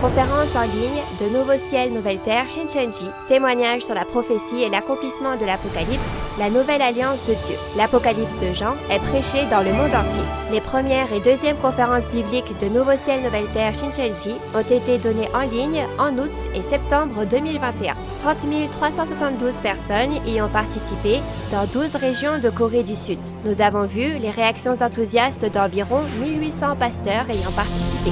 Conférence en ligne de Nouveau Ciel, Nouvelle Terre, Shincheonji, témoignage sur la prophétie et l'accomplissement de l'Apocalypse, la nouvelle alliance de Dieu. L'Apocalypse de Jean est prêché dans le monde entier. Les premières et deuxièmes conférences bibliques de Nouveau Ciel, Nouvelle Terre, Shincheonji ont été données en ligne en août et septembre 2021. 30 372 personnes y ont participé dans 12 régions de Corée du Sud. Nous avons vu les réactions enthousiastes d'environ 1800 pasteurs ayant participé.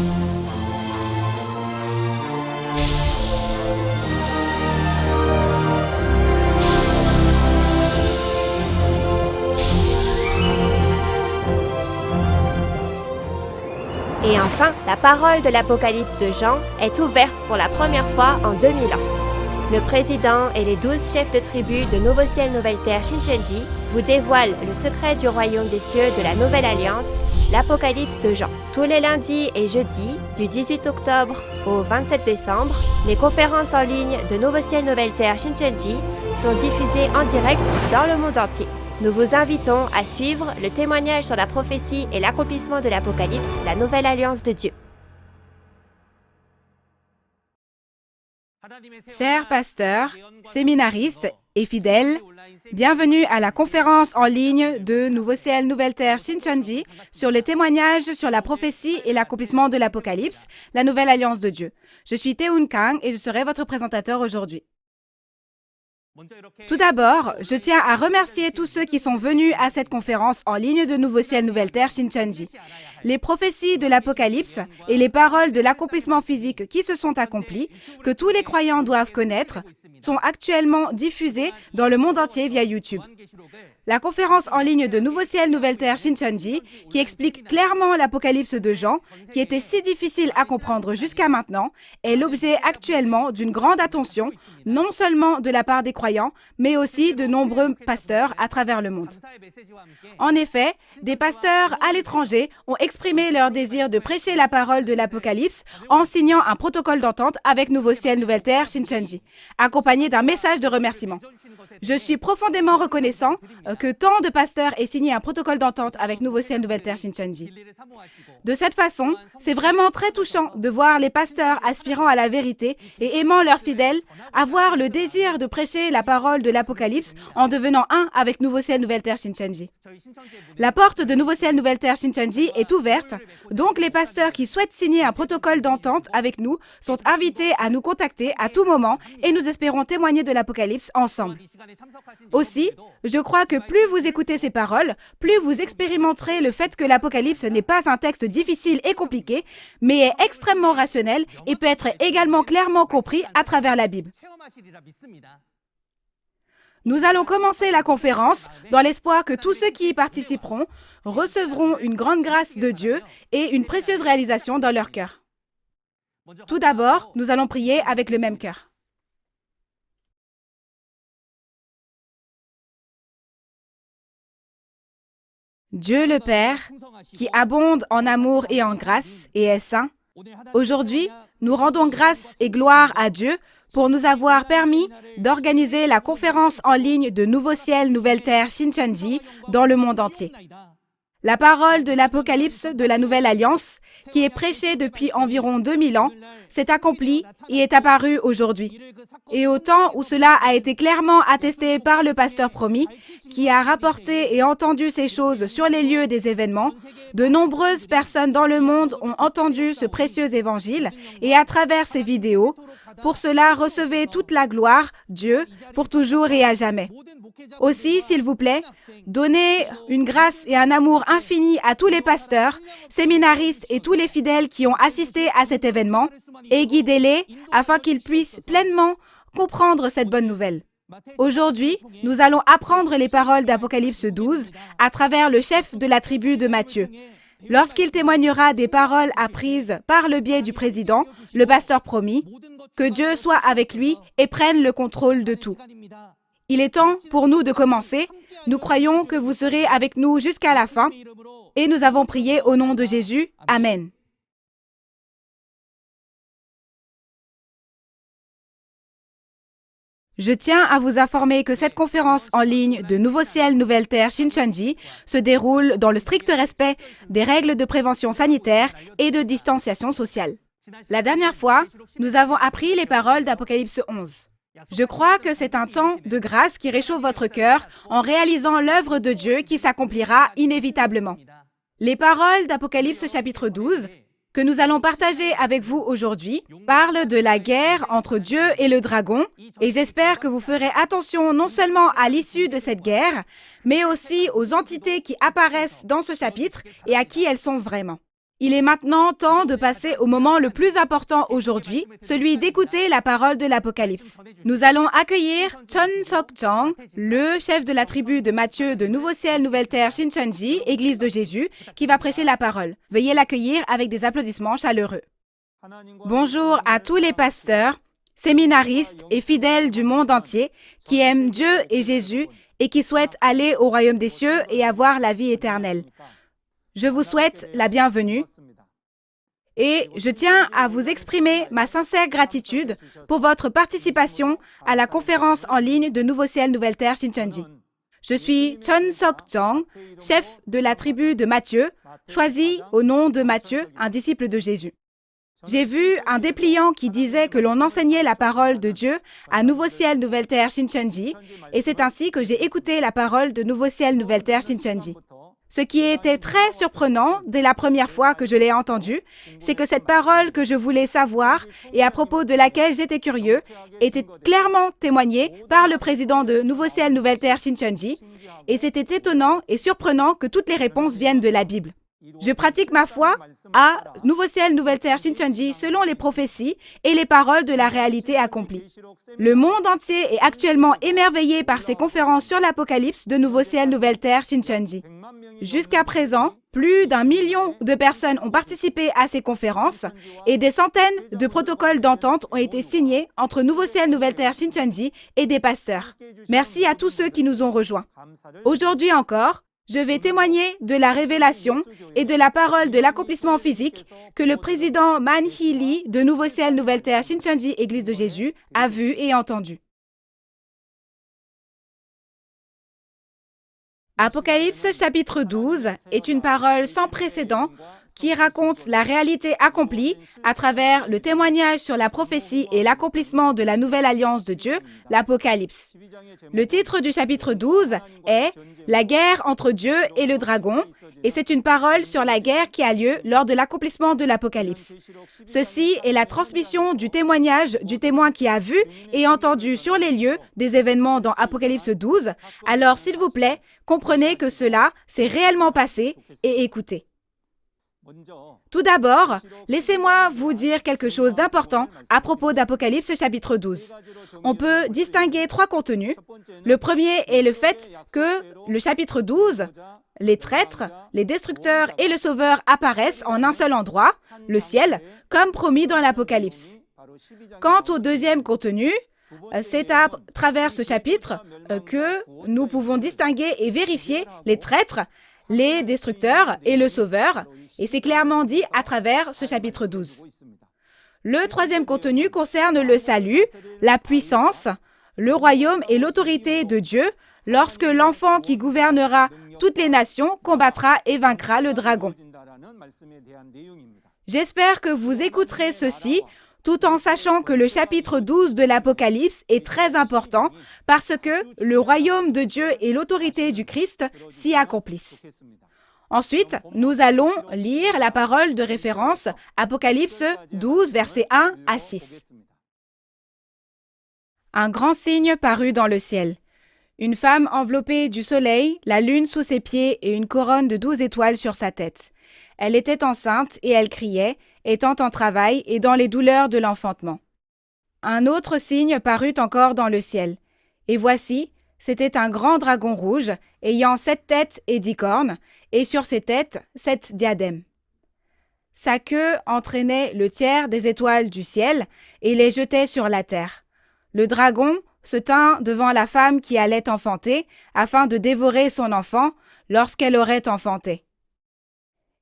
Et enfin, la parole de l'Apocalypse de Jean est ouverte pour la première fois en 2000 ans. Le président et les 12 chefs de tribu de Nouveau Ciel, Nouvelle Terre, Shincheonji vous dévoilent le secret du royaume des cieux de la Nouvelle Alliance, l'Apocalypse de Jean. Tous les lundis et jeudis, du 18 octobre au 27 décembre, les conférences en ligne de Nouveau Ciel, Nouvelle Terre, Shincheonji sont diffusées en direct dans le monde entier. Nous vous invitons à suivre le témoignage sur la prophétie et l'accomplissement de l'Apocalypse, la Nouvelle Alliance de Dieu. Chers pasteurs, séminaristes et fidèles, bienvenue à la conférence en ligne de Nouveau Ciel, Nouvelle Terre Shincheonji sur les témoignages sur la prophétie et l'accomplissement de l'Apocalypse, la nouvelle alliance de Dieu. Je suis Tae-Hoon Kang et je serai votre présentateur aujourd'hui. Tout d'abord, je tiens à remercier tous ceux qui sont venus à cette conférence en ligne de Nouveau Ciel, Nouvelle Terre Shincheonji. Les prophéties de l'Apocalypse et les paroles de l'accomplissement physique qui se sont accomplies, que tous les croyants doivent connaître, sont actuellement diffusées dans le monde entier via YouTube. La conférence en ligne de Nouveau Ciel, Nouvelle Terre Shincheonji, qui explique clairement l'Apocalypse de Jean, qui était si difficile à comprendre jusqu'à maintenant, est l'objet actuellement d'une grande attention, non seulement de la part des croyants, mais aussi de nombreux pasteurs à travers le monde. En effet, des pasteurs à l'étranger ont exprimé leur désir de prêcher la parole de l'Apocalypse en signant un protocole d'entente avec Nouveau Ciel, Nouvelle Terre Shincheonji, accompagné d'un message de remerciement. Je suis profondément reconnaissant que tant de pasteurs aient signé un protocole d'entente avec Nouveau Ciel, Nouvelle Terre Shincheonji. De cette façon, c'est vraiment très touchant de voir les pasteurs aspirant à la vérité et aimant leurs fidèles avoir le désir de prêcher la parole de l'Apocalypse en devenant un avec Nouveau Ciel, Nouvelle Terre Shincheonji. La porte de Nouveau Ciel, Nouvelle Terre Shincheonji est ouverte, donc les pasteurs qui souhaitent signer un protocole d'entente avec nous sont invités à nous contacter à tout moment et nous espérons témoigner de l'Apocalypse ensemble. Aussi, je crois que plus vous écoutez ces paroles, plus vous expérimenterez le fait que l'Apocalypse n'est pas un texte difficile et compliqué, mais est extrêmement rationnel et peut être également clairement compris à travers la Bible. Nous allons commencer la conférence dans l'espoir que tous ceux qui y participeront recevront une grande grâce de Dieu et une précieuse réalisation dans leur cœur. Tout d'abord, nous allons prier avec le même cœur. Dieu le Père, qui abonde en amour et en grâce et est saint, aujourd'hui, nous rendons grâce et gloire à Dieu pour nous avoir permis d'organiser la conférence en ligne de Nouveau Ciel, Nouvelle Terre Shincheonji dans le monde entier. La parole de l'Apocalypse de la Nouvelle Alliance, qui est prêchée depuis environ 2000 ans, s'est accomplie et est apparue aujourd'hui. Et au temps où cela a été clairement attesté par le pasteur promis, qui a rapporté et entendu ces choses sur les lieux des événements, de nombreuses personnes dans le monde ont entendu ce précieux évangile et à travers ces vidéos, pour cela recevez toute la gloire, Dieu, pour toujours et à jamais. Aussi, s'il vous plaît, donnez une grâce et un amour infini à tous les pasteurs, séminaristes et tous les fidèles qui ont assisté à cet événement et guidez-les afin qu'ils puissent pleinement comprendre cette bonne nouvelle. Aujourd'hui, nous allons apprendre les paroles d'Apocalypse 12 à travers le chef de la tribu de Matthieu. Lorsqu'il témoignera des paroles apprises par le biais du président, le pasteur promis, que Dieu soit avec lui et prenne le contrôle de tout. Il est temps pour nous de commencer. Nous croyons que vous serez avec nous jusqu'à la fin et nous avons prié au nom de Jésus. Amen. Je tiens à vous informer que cette conférence en ligne de Nouveau Ciel, Nouvelle Terre Shincheonji se déroule dans le strict respect des règles de prévention sanitaire et de distanciation sociale. La dernière fois, nous avons appris les paroles d'Apocalypse 11. Je crois que c'est un temps de grâce qui réchauffe votre cœur en réalisant l'œuvre de Dieu qui s'accomplira inévitablement. Les paroles d'Apocalypse chapitre 12, que nous allons partager avec vous aujourd'hui, parlent de la guerre entre Dieu et le dragon, et j'espère que vous ferez attention non seulement à l'issue de cette guerre, mais aussi aux entités qui apparaissent dans ce chapitre et à qui elles sont vraiment. Il est maintenant temps de passer au moment le plus important aujourd'hui, celui d'écouter la parole de l'Apocalypse. Nous allons accueillir Chon Sok-jong, le chef de la tribu de Matthieu de Nouveau Ciel, Nouvelle Terre Shincheonji, Église de Jésus, qui va prêcher la parole. Veuillez l'accueillir avec des applaudissements chaleureux. Bonjour à tous les pasteurs, séminaristes et fidèles du monde entier qui aiment Dieu et Jésus et qui souhaitent aller au royaume des cieux et avoir la vie éternelle. Je vous souhaite la bienvenue et je tiens à vous exprimer ma sincère gratitude pour votre participation à la conférence en ligne de Nouveau Ciel, Nouvelle Terre Shincheonji. Je suis Chon Sok-jong, chef de la tribu de Matthieu, choisi au nom de Matthieu, un disciple de Jésus. J'ai vu un dépliant qui disait que l'on enseignait la parole de Dieu à Nouveau Ciel, Nouvelle Terre, Shincheonji, et c'est ainsi que j'ai écouté la parole de Nouveau Ciel, Nouvelle Terre, Shincheonji. Ce qui était très surprenant dès la première fois que je l'ai entendue, c'est que cette parole que je voulais savoir et à propos de laquelle j'étais curieux était clairement témoignée par le président de Nouveau Ciel, Nouvelle Terre, Shincheonji, et c'était étonnant et surprenant que toutes les réponses viennent de la Bible. Je pratique ma foi à Nouveau Ciel, Nouvelle Terre, Shincheonji selon les prophéties et les paroles de la réalité accomplie. Le monde entier est actuellement émerveillé par ces conférences sur l'Apocalypse de Nouveau Ciel, Nouvelle Terre, Shincheonji. Jusqu'à présent, plus d'1 million de personnes ont participé à ces conférences et des centaines de protocoles d'entente ont été signés entre Nouveau Ciel, Nouvelle Terre, Shincheonji et des pasteurs. Merci à tous ceux qui nous ont rejoints. Aujourd'hui encore, je vais témoigner de la révélation et de la parole de l'accomplissement physique que le président Man Hee-lee de Nouveau Ciel, Nouvelle Terre, Shincheonji, Église de Jésus, a vu et entendu. Apocalypse chapitre 12 est une parole sans précédent qui raconte la réalité accomplie à travers le témoignage sur la prophétie et l'accomplissement de la nouvelle alliance de Dieu, l'Apocalypse. Le titre du chapitre 12 est « La guerre entre Dieu et le dragon » et c'est une parole sur la guerre qui a lieu lors de l'accomplissement de l'Apocalypse. Ceci est la transmission du témoignage du témoin qui a vu et entendu sur les lieux des événements dans Apocalypse 12. Alors, s'il vous plaît, comprenez que cela s'est réellement passé et écoutez. Tout d'abord, laissez-moi vous dire quelque chose d'important à propos d'Apocalypse chapitre 12. On peut distinguer 3 contenus. Le premier est le fait que le chapitre 12, les traîtres, les destructeurs et le sauveur apparaissent en un seul endroit, le ciel, comme promis dans l'Apocalypse. Quant au deuxième contenu, c'est à travers ce chapitre que nous pouvons distinguer et vérifier les traîtres, les destructeurs et le sauveur, et c'est clairement dit à travers ce chapitre 12. Le troisième contenu concerne le salut, la puissance, le royaume et l'autorité de Dieu lorsque l'enfant qui gouvernera toutes les nations combattra et vaincra le dragon. J'espère que vous écouterez ceci tout en sachant que le chapitre 12 de l'Apocalypse est très important parce que le royaume de Dieu et l'autorité du Christ s'y accomplissent. Ensuite, nous allons lire la parole de référence Apocalypse 12, versets 1 à 6. Un grand signe parut dans le ciel. Une femme enveloppée du soleil, la lune sous ses pieds et une couronne de 12 étoiles sur sa tête. Elle était enceinte et elle criait, étant en travail et dans les douleurs de l'enfantement. Un autre signe parut encore dans le ciel. Et voici, c'était un grand dragon rouge, ayant 7 têtes et 10 cornes, et sur ses têtes 7 diadèmes. Sa queue entraînait le tiers des étoiles du ciel et les jetait sur la terre. Le dragon se tint devant la femme qui allait enfanter, afin de dévorer son enfant lorsqu'elle aurait enfanté.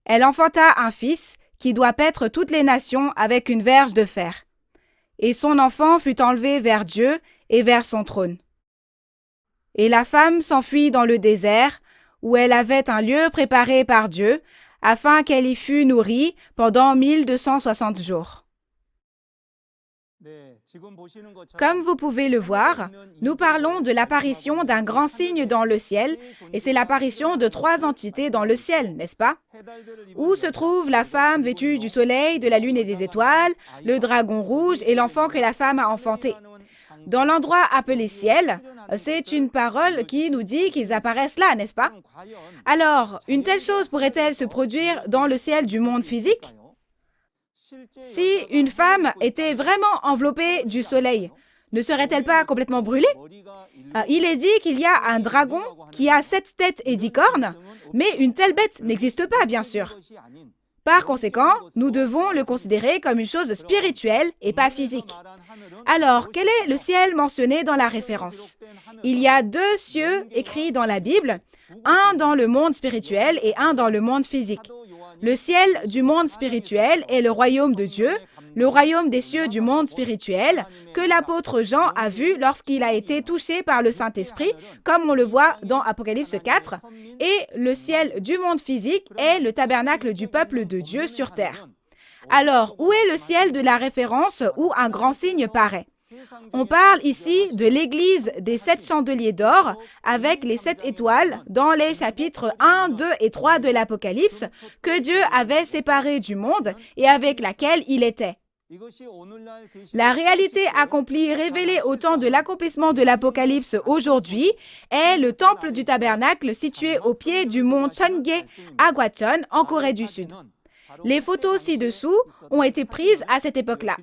Elle enfanta un fils qui doit paître toutes les nations avec une verge de fer. Et son enfant fut enlevé vers Dieu et vers son trône. Et la femme s'enfuit dans le désert, où elle avait un lieu préparé par Dieu, afin qu'elle y fût nourrie pendant 1260 jours. Comme vous pouvez le voir, nous parlons de l'apparition d'un grand signe dans le ciel, et c'est l'apparition de 3 entités dans le ciel, n'est-ce pas? Où se trouve la femme vêtue du soleil, de la lune et des étoiles, le dragon rouge et l'enfant que la femme a enfanté? Dans l'endroit appelé ciel, c'est une parole qui nous dit qu'ils apparaissent là, n'est-ce pas? Alors, une telle chose pourrait-elle se produire dans le ciel du monde physique? Si une femme était vraiment enveloppée du soleil, ne serait-elle pas complètement brûlée? Il est dit qu'il y a un dragon qui a 7 têtes et 10 cornes, mais une telle bête n'existe pas, bien sûr. Par conséquent, nous devons le considérer comme une chose spirituelle et pas physique. Alors, quel est le ciel mentionné dans la référence? Il y a 2 cieux écrits dans la Bible, un dans le monde spirituel et un dans le monde physique. Le ciel du monde spirituel est le royaume de Dieu, le royaume des cieux du monde spirituel, que l'apôtre Jean a vu lorsqu'il a été touché par le Saint-Esprit, comme on le voit dans Apocalypse 4, et le ciel du monde physique est le tabernacle du peuple de Dieu sur terre. Alors, où est le ciel de la référence où un grand signe paraît? On parle ici de l'église des 7 chandeliers d'or avec les 7 étoiles dans les chapitres 1, 2 et 3 de l'Apocalypse que Dieu avait séparé du monde et avec laquelle il était. La réalité accomplie révélée au temps de l'accomplissement de l'Apocalypse aujourd'hui est le temple du tabernacle situé au pied du mont Cheonggye à Gwacheon en Corée du Sud. Les photos ci-dessous ont été prises à cette époque-là.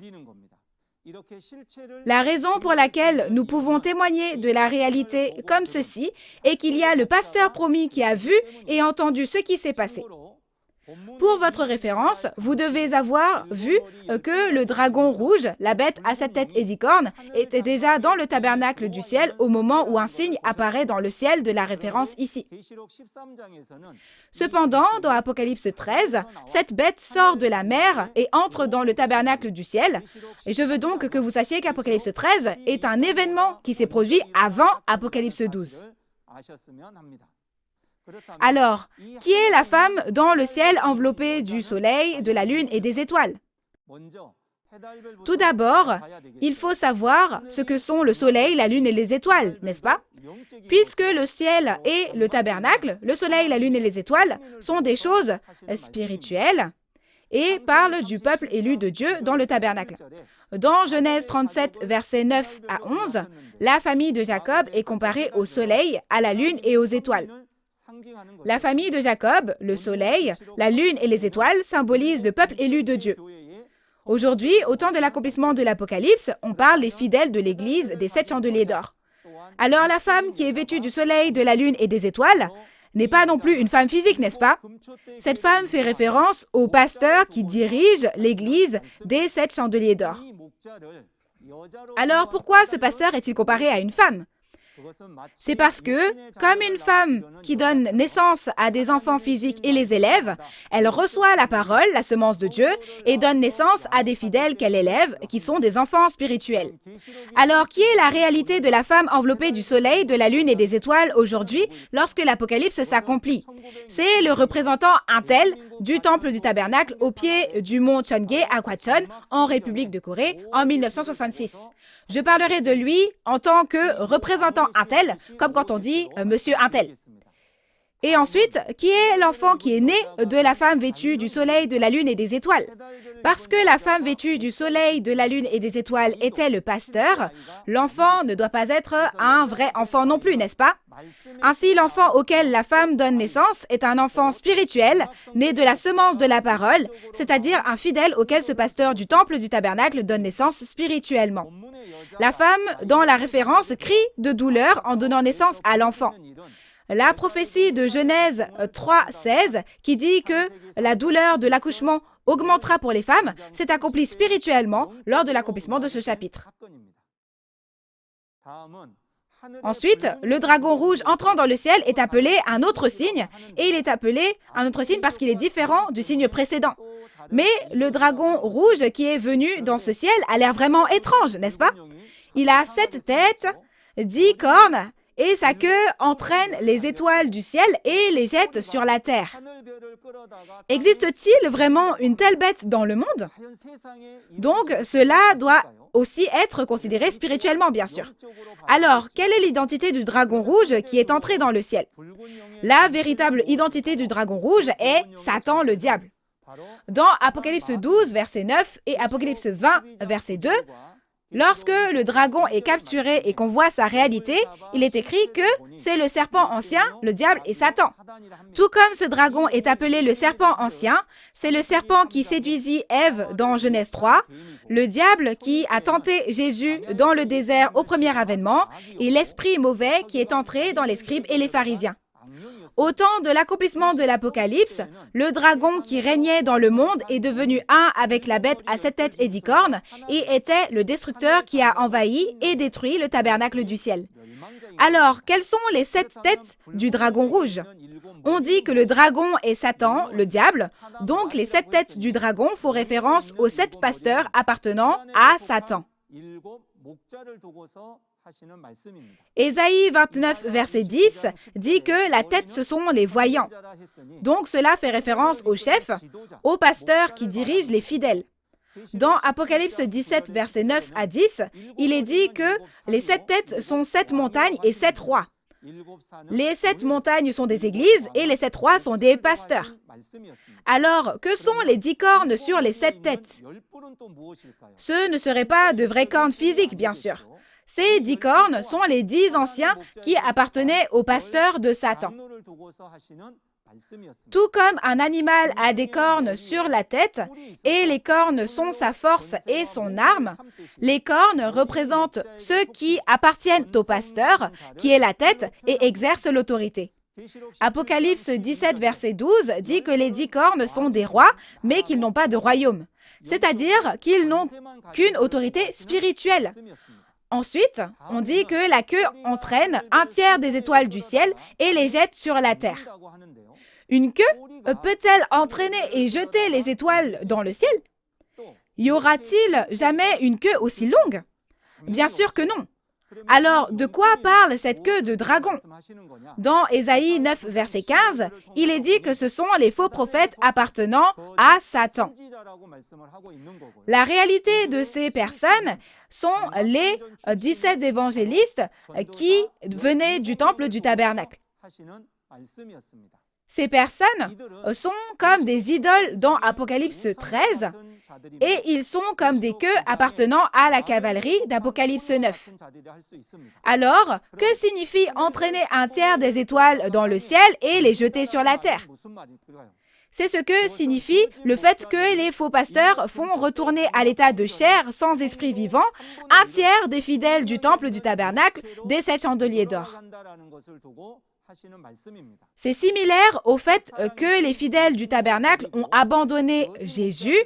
La raison pour laquelle nous pouvons témoigner de la réalité comme ceci est qu'il y a le pasteur promis qui a vu et entendu ce qui s'est passé. Pour votre référence, vous devez avoir vu que le dragon rouge, la bête à 7 têtes et 10 cornes, était déjà dans le tabernacle du ciel au moment où un signe apparaît dans le ciel de la référence ici. Cependant, dans Apocalypse 13, cette bête sort de la mer et entre dans le tabernacle du ciel. Et je veux donc que vous sachiez qu'Apocalypse 13 est un événement qui s'est produit avant Apocalypse 12. Alors, qui est la femme dans le ciel enveloppé du soleil, de la lune et des étoiles? Tout d'abord, il faut savoir ce que sont le soleil, la lune et les étoiles, n'est-ce pas? Puisque le ciel et le tabernacle, le soleil, la lune et les étoiles sont des choses spirituelles et parlent du peuple élu de Dieu dans le tabernacle. Dans Genèse 37, versets 9 à 11, la famille de Jacob est comparée au soleil, à la lune et aux étoiles. La famille de Jacob, le soleil, la lune et les étoiles symbolisent le peuple élu de Dieu. Aujourd'hui, au temps de l'accomplissement de l'Apocalypse, on parle des fidèles de l'église des 7 chandeliers d'or. Alors la femme qui est vêtue du soleil, de la lune et des étoiles n'est pas non plus une femme physique, n'est-ce pas? Cette femme fait référence au pasteur qui dirige l'église des 7 chandeliers d'or. Alors pourquoi ce pasteur est-il comparé à une femme? C'est parce que, comme une femme qui donne naissance à des enfants physiques et les élève, elle reçoit la parole, la semence de Dieu, et donne naissance à des fidèles qu'elle élève, qui sont des enfants spirituels. Alors, qui est la réalité de la femme enveloppée du soleil, de la lune et des étoiles aujourd'hui, lorsque l'Apocalypse s'accomplit? C'est le représentant Intel du temple du tabernacle au pied du mont Cheonggye à Gwacheon, en République de Corée, en 1966. Je parlerai de lui en tant que représentant Intel, comme quand on dit Monsieur Intel. Et ensuite, qui est l'enfant qui est né de la femme vêtue du soleil, de la lune et des étoiles? Parce que la femme vêtue du soleil, de la lune et des étoiles était le pasteur, l'enfant ne doit pas être un vrai enfant non plus, n'est-ce pas? Ainsi, l'enfant auquel la femme donne naissance est un enfant spirituel, né de la semence de la parole, c'est-à-dire un fidèle auquel ce pasteur du temple du tabernacle donne naissance spirituellement. La femme, dans la référence, crie de douleur en donnant naissance à l'enfant. La prophétie de Genèse 3:16, qui dit que la douleur de l'accouchement augmentera pour les femmes, s'est accomplie spirituellement lors de l'accomplissement de ce chapitre. Ensuite, le dragon rouge entrant dans le ciel est appelé un autre signe, et il est appelé un autre signe parce qu'il est différent du signe précédent. Mais le dragon rouge qui est venu dans ce ciel a l'air vraiment étrange, n'est-ce pas? Il a 7 têtes, 10 cornes, et sa queue entraîne les étoiles du ciel et les jette sur la terre. Existe-t-il vraiment une telle bête dans le monde? Donc, cela doit aussi être considéré spirituellement, bien sûr. Alors, quelle est l'identité du dragon rouge qui est entré dans le ciel? La véritable identité du dragon rouge est Satan le diable. Dans Apocalypse 12, verset 9 et Apocalypse 20, verset 2, lorsque le dragon est capturé et qu'on voit sa réalité, il est écrit que c'est le serpent ancien, le diable et Satan. Tout comme ce dragon est appelé le serpent ancien, c'est le serpent qui séduisit Ève dans Genèse 3, le diable qui a tenté Jésus dans le désert au premier avènement et l'esprit mauvais qui est entré dans les scribes et les pharisiens. Au temps de l'accomplissement de l'Apocalypse, le dragon qui régnait dans le monde est devenu un avec la bête à 7 têtes et 10 cornes et était le destructeur qui a envahi et détruit le tabernacle du ciel. Alors, quelles sont les 7 têtes du dragon rouge? On dit que le dragon est Satan, le diable, donc les 7 têtes du dragon font référence aux 7 pasteurs appartenant à Satan. Ésaïe 29, verset 10 dit que la tête, ce sont les voyants. Donc cela fait référence aux chefs, aux pasteurs qui dirigent les fidèles. Dans Apocalypse 17, verset 9 à 10, il est dit que les 7 têtes sont 7 montagnes et 7 rois. Les 7 montagnes sont des églises et les 7 rois sont des pasteurs. Alors, que sont les 10 cornes sur les 7 têtes? Ce ne seraient pas de vraies cornes physiques, bien sûr. Ces 10 cornes sont les 10 anciens qui appartenaient aux pasteurs de Satan. Tout comme un animal a des cornes sur la tête, et les cornes sont sa force et son arme, les cornes représentent ceux qui appartiennent au pasteur, qui est la tête et exerce l'autorité. Apocalypse 17, verset 12 dit que les 10 cornes sont des rois, mais qu'ils n'ont pas de royaume, c'est-à-dire qu'ils n'ont qu'une autorité spirituelle. Ensuite, on dit que la queue entraîne un tiers des étoiles du ciel et les jette sur la terre. Une queue peut-elle entraîner et jeter les étoiles dans le ciel? Y aura-t-il jamais une queue aussi longue? Bien sûr que non. Alors, de quoi parle cette queue de dragon? Dans Ésaïe 9, verset 15, il est dit que ce sont les faux prophètes appartenant à Satan. La réalité de ces personnes sont les 17 évangélistes qui venaient du temple du tabernacle. Ces personnes sont comme des idoles dans Apocalypse 13 et ils sont comme des queues appartenant à la cavalerie d'Apocalypse 9. Alors, que signifie entraîner un tiers des étoiles dans le ciel et les jeter sur la terre? C'est ce que signifie le fait que les faux pasteurs font retourner à l'état de chair sans esprit vivant un tiers des fidèles du temple du tabernacle des 7 chandeliers d'or. C'est similaire au fait que les fidèles du tabernacle ont abandonné Jésus,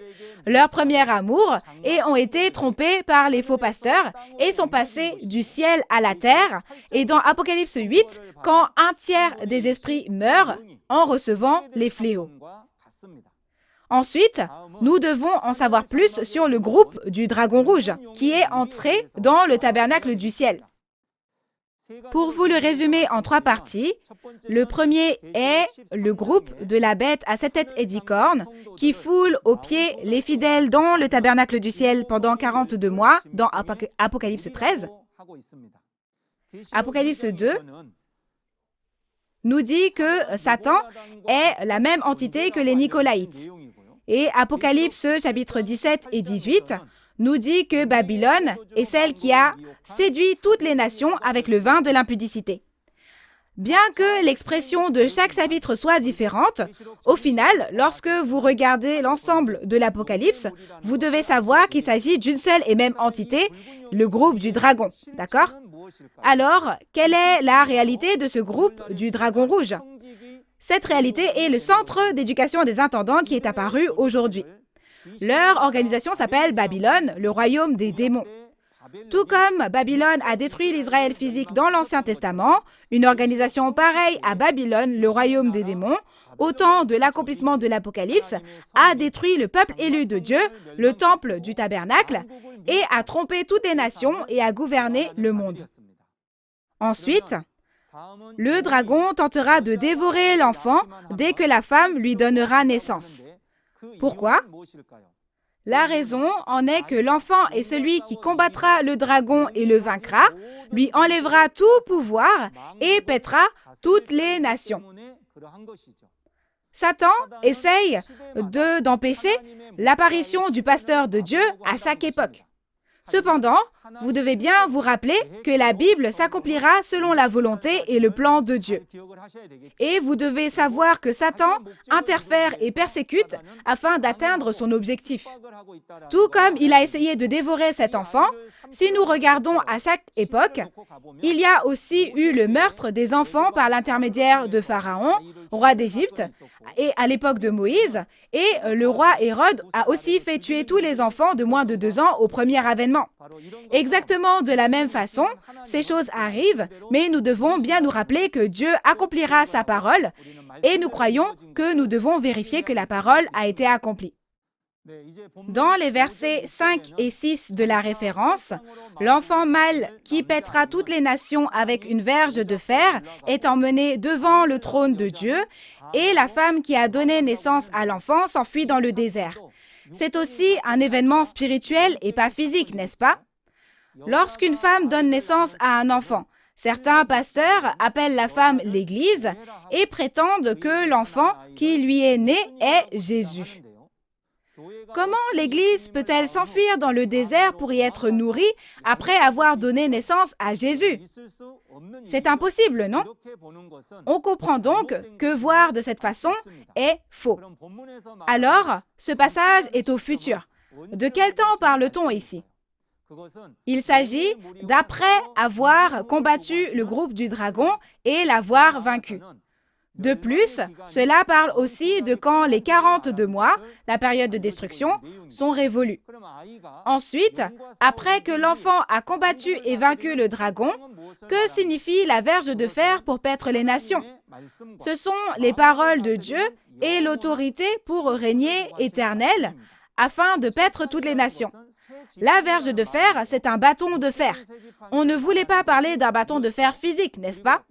leur premier amour, et ont été trompés par les faux pasteurs et sont passés du ciel à la terre. Et dans Apocalypse 8, quand un tiers des esprits meurent en recevant les fléaux. Ensuite, nous devons en savoir plus sur le groupe du dragon rouge, qui est entré dans le tabernacle du ciel. Pour vous le résumer en 3 parties, le premier est le groupe de la bête à 7 têtes et 10 cornes qui foule aux pieds les fidèles dans le tabernacle du ciel pendant 42 mois dans Apocalypse 13. Apocalypse 2 nous dit que Satan est la même entité que les Nicolaïtes. Et Apocalypse chapitre 17 et 18 nous dit que Babylone est celle qui a séduit toutes les nations avec le vin de l'impudicité. Bien que l'expression de chaque chapitre soit différente, au final, lorsque vous regardez l'ensemble de l'Apocalypse, vous devez savoir qu'il s'agit d'une seule et même entité, le groupe du dragon, d'accord? Alors, quelle est la réalité de ce groupe du dragon rouge? Cette réalité est le centre d'éducation des intendants qui est apparu aujourd'hui. Leur organisation s'appelle Babylone, le royaume des démons. Tout comme Babylone a détruit l'Israël physique dans l'Ancien Testament, une organisation pareille à Babylone, le royaume des démons, au temps de l'accomplissement de l'Apocalypse, a détruit le peuple élu de Dieu, le temple du tabernacle, et a trompé toutes les nations et a gouverné le monde. Ensuite, le dragon tentera de dévorer l'enfant dès que la femme lui donnera naissance. Pourquoi? La raison en est que l'enfant est celui qui combattra le dragon et le vaincra, lui enlèvera tout pouvoir et paîtra toutes les nations. Satan essaye d'empêcher l'apparition du pasteur de Dieu à chaque époque. Cependant, vous devez bien vous rappeler que la Bible s'accomplira selon la volonté et le plan de Dieu. Et vous devez savoir que Satan interfère et persécute afin d'atteindre son objectif. Tout comme il a essayé de dévorer cet enfant, si nous regardons à chaque époque, il y a aussi eu le meurtre des enfants par l'intermédiaire de Pharaon, roi d'Égypte, et à l'époque de Moïse, et le roi Hérode a aussi fait tuer tous les enfants de moins de 2 ans au premier avènement. Exactement de la même façon, ces choses arrivent, mais nous devons bien nous rappeler que Dieu accomplira sa parole et nous croyons que nous devons vérifier que la parole a été accomplie. Dans les versets 5 et 6 de la référence, l'enfant mâle qui paîtra toutes les nations avec une verge de fer est emmené devant le trône de Dieu et la femme qui a donné naissance à l'enfant s'enfuit dans le désert. C'est aussi un événement spirituel et pas physique, n'est-ce pas? Lorsqu'une femme donne naissance à un enfant, certains pasteurs appellent la femme l'Église et prétendent que l'enfant qui lui est né est Jésus. Comment l'Église peut-elle s'enfuir dans le désert pour y être nourrie après avoir donné naissance à Jésus? C'est impossible, non? On comprend donc que voir de cette façon est faux. Alors, ce passage est au futur. De quel temps parle-t-on ici? Il s'agit d'après avoir combattu le groupe du dragon et l'avoir vaincu. De plus, cela parle aussi de quand les 42 mois, la période de destruction, sont révolus. Ensuite, après que l'enfant a combattu et vaincu le dragon, que signifie la verge de fer pour paître les nations? Ce sont les paroles de Dieu et l'autorité pour régner éternel afin de paître toutes les nations. La verge de fer, c'est un bâton de fer. On ne voulait pas parler d'un bâton de fer physique, n'est-ce pas?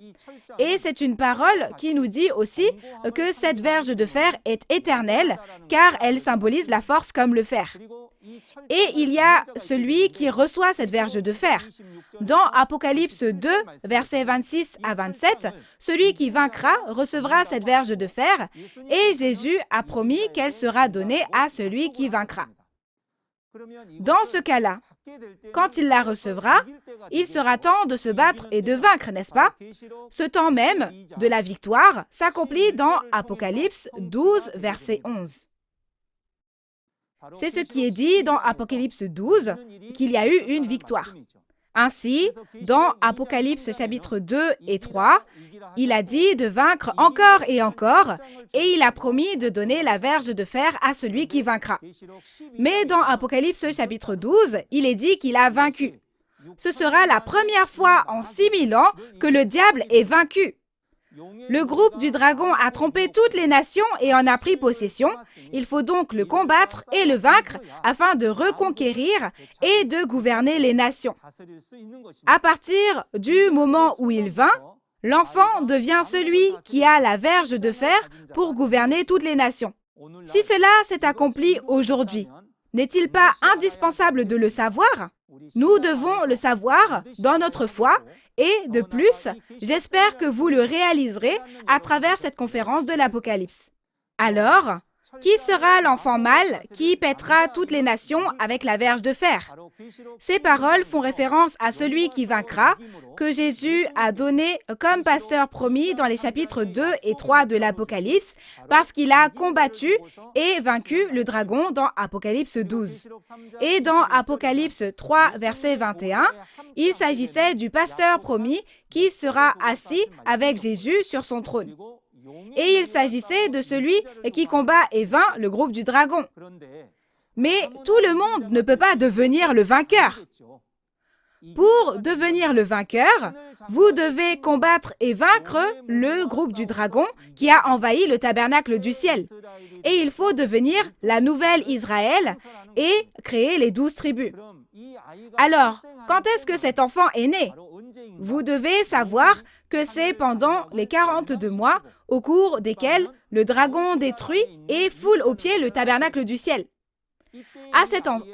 Et c'est une parole qui nous dit aussi que cette verge de fer est éternelle, car elle symbolise la force comme le fer. Et il y a celui qui reçoit cette verge de fer. Dans Apocalypse 2, versets 26 à 27, celui qui vaincra recevra cette verge de fer, et Jésus a promis qu'elle sera donnée à celui qui vaincra. Dans ce cas-là, quand il la recevra, il sera temps de se battre et de vaincre, n'est-ce pas? Ce temps même de la victoire s'accomplit dans Apocalypse 12, verset 11. C'est ce qui est dit dans Apocalypse 12, qu'il y a eu une victoire. Ainsi, dans Apocalypse chapitre 2 et 3, il a dit de vaincre encore et il a promis de donner la verge de fer à celui qui vaincra. Mais dans Apocalypse chapitre 12, il est dit qu'il a vaincu. Ce sera la première fois en 6000 ans que le diable est vaincu. Le groupe du dragon a trompé toutes les nations et en a pris possession. Il faut donc le combattre et le vaincre afin de reconquérir et de gouverner les nations. À partir du moment où il vainc, l'enfant devient celui qui a la verge de fer pour gouverner toutes les nations. Si cela s'est accompli aujourd'hui, n'est-il pas indispensable de le savoir? Nous devons le savoir dans notre foi et, de plus, j'espère que vous le réaliserez à travers cette conférence de l'Apocalypse. Alors, qui sera l'enfant mâle qui paîtra toutes les nations avec la verge de fer? Ces paroles font référence à celui qui vaincra, que Jésus a donné comme pasteur promis dans les chapitres 2 et 3 de l'Apocalypse, parce qu'il a combattu et vaincu le dragon dans Apocalypse 12. Et dans Apocalypse 3, verset 21, il s'agissait du pasteur promis qui sera assis avec Jésus sur son trône. Et il s'agissait de celui qui combat et vainc le groupe du dragon. Mais tout le monde ne peut pas devenir le vainqueur. Pour devenir le vainqueur, vous devez combattre et vaincre le groupe du dragon qui a envahi le tabernacle du ciel. Et il faut devenir la nouvelle Israël et créer les 12 tribus. Alors, quand est-ce que cet enfant est né? Vous devez savoir que c'est pendant les 42 mois au cours desquels le dragon détruit et foule aux pieds le tabernacle du ciel. À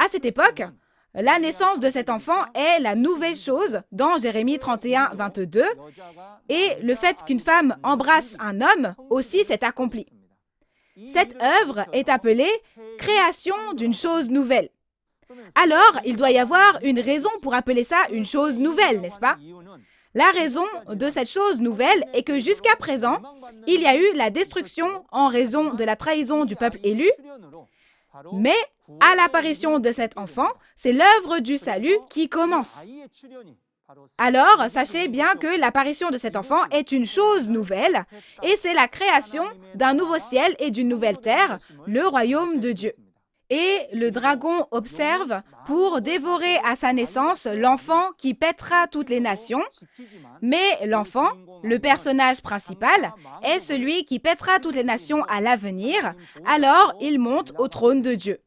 cette époque, la naissance de cet enfant est la nouvelle chose dans Jérémie 31, 22, et le fait qu'une femme embrasse un homme aussi s'est accompli. Cette œuvre est appelée « création d'une chose nouvelle ». Alors, il doit y avoir une raison pour appeler ça une chose nouvelle, n'est-ce pas? La raison de cette chose nouvelle est que jusqu'à présent, il y a eu la destruction en raison de la trahison du peuple élu, mais à l'apparition de cet enfant, c'est l'œuvre du salut qui commence. Alors, sachez bien que l'apparition de cet enfant est une chose nouvelle et c'est la création d'un nouveau ciel et d'une nouvelle terre, le royaume de Dieu. Et le dragon observe pour dévorer à sa naissance l'enfant qui paîtra toutes les nations, mais l'enfant, le personnage principal, est celui qui paîtra toutes les nations à l'avenir, alors il monte au trône de Dieu.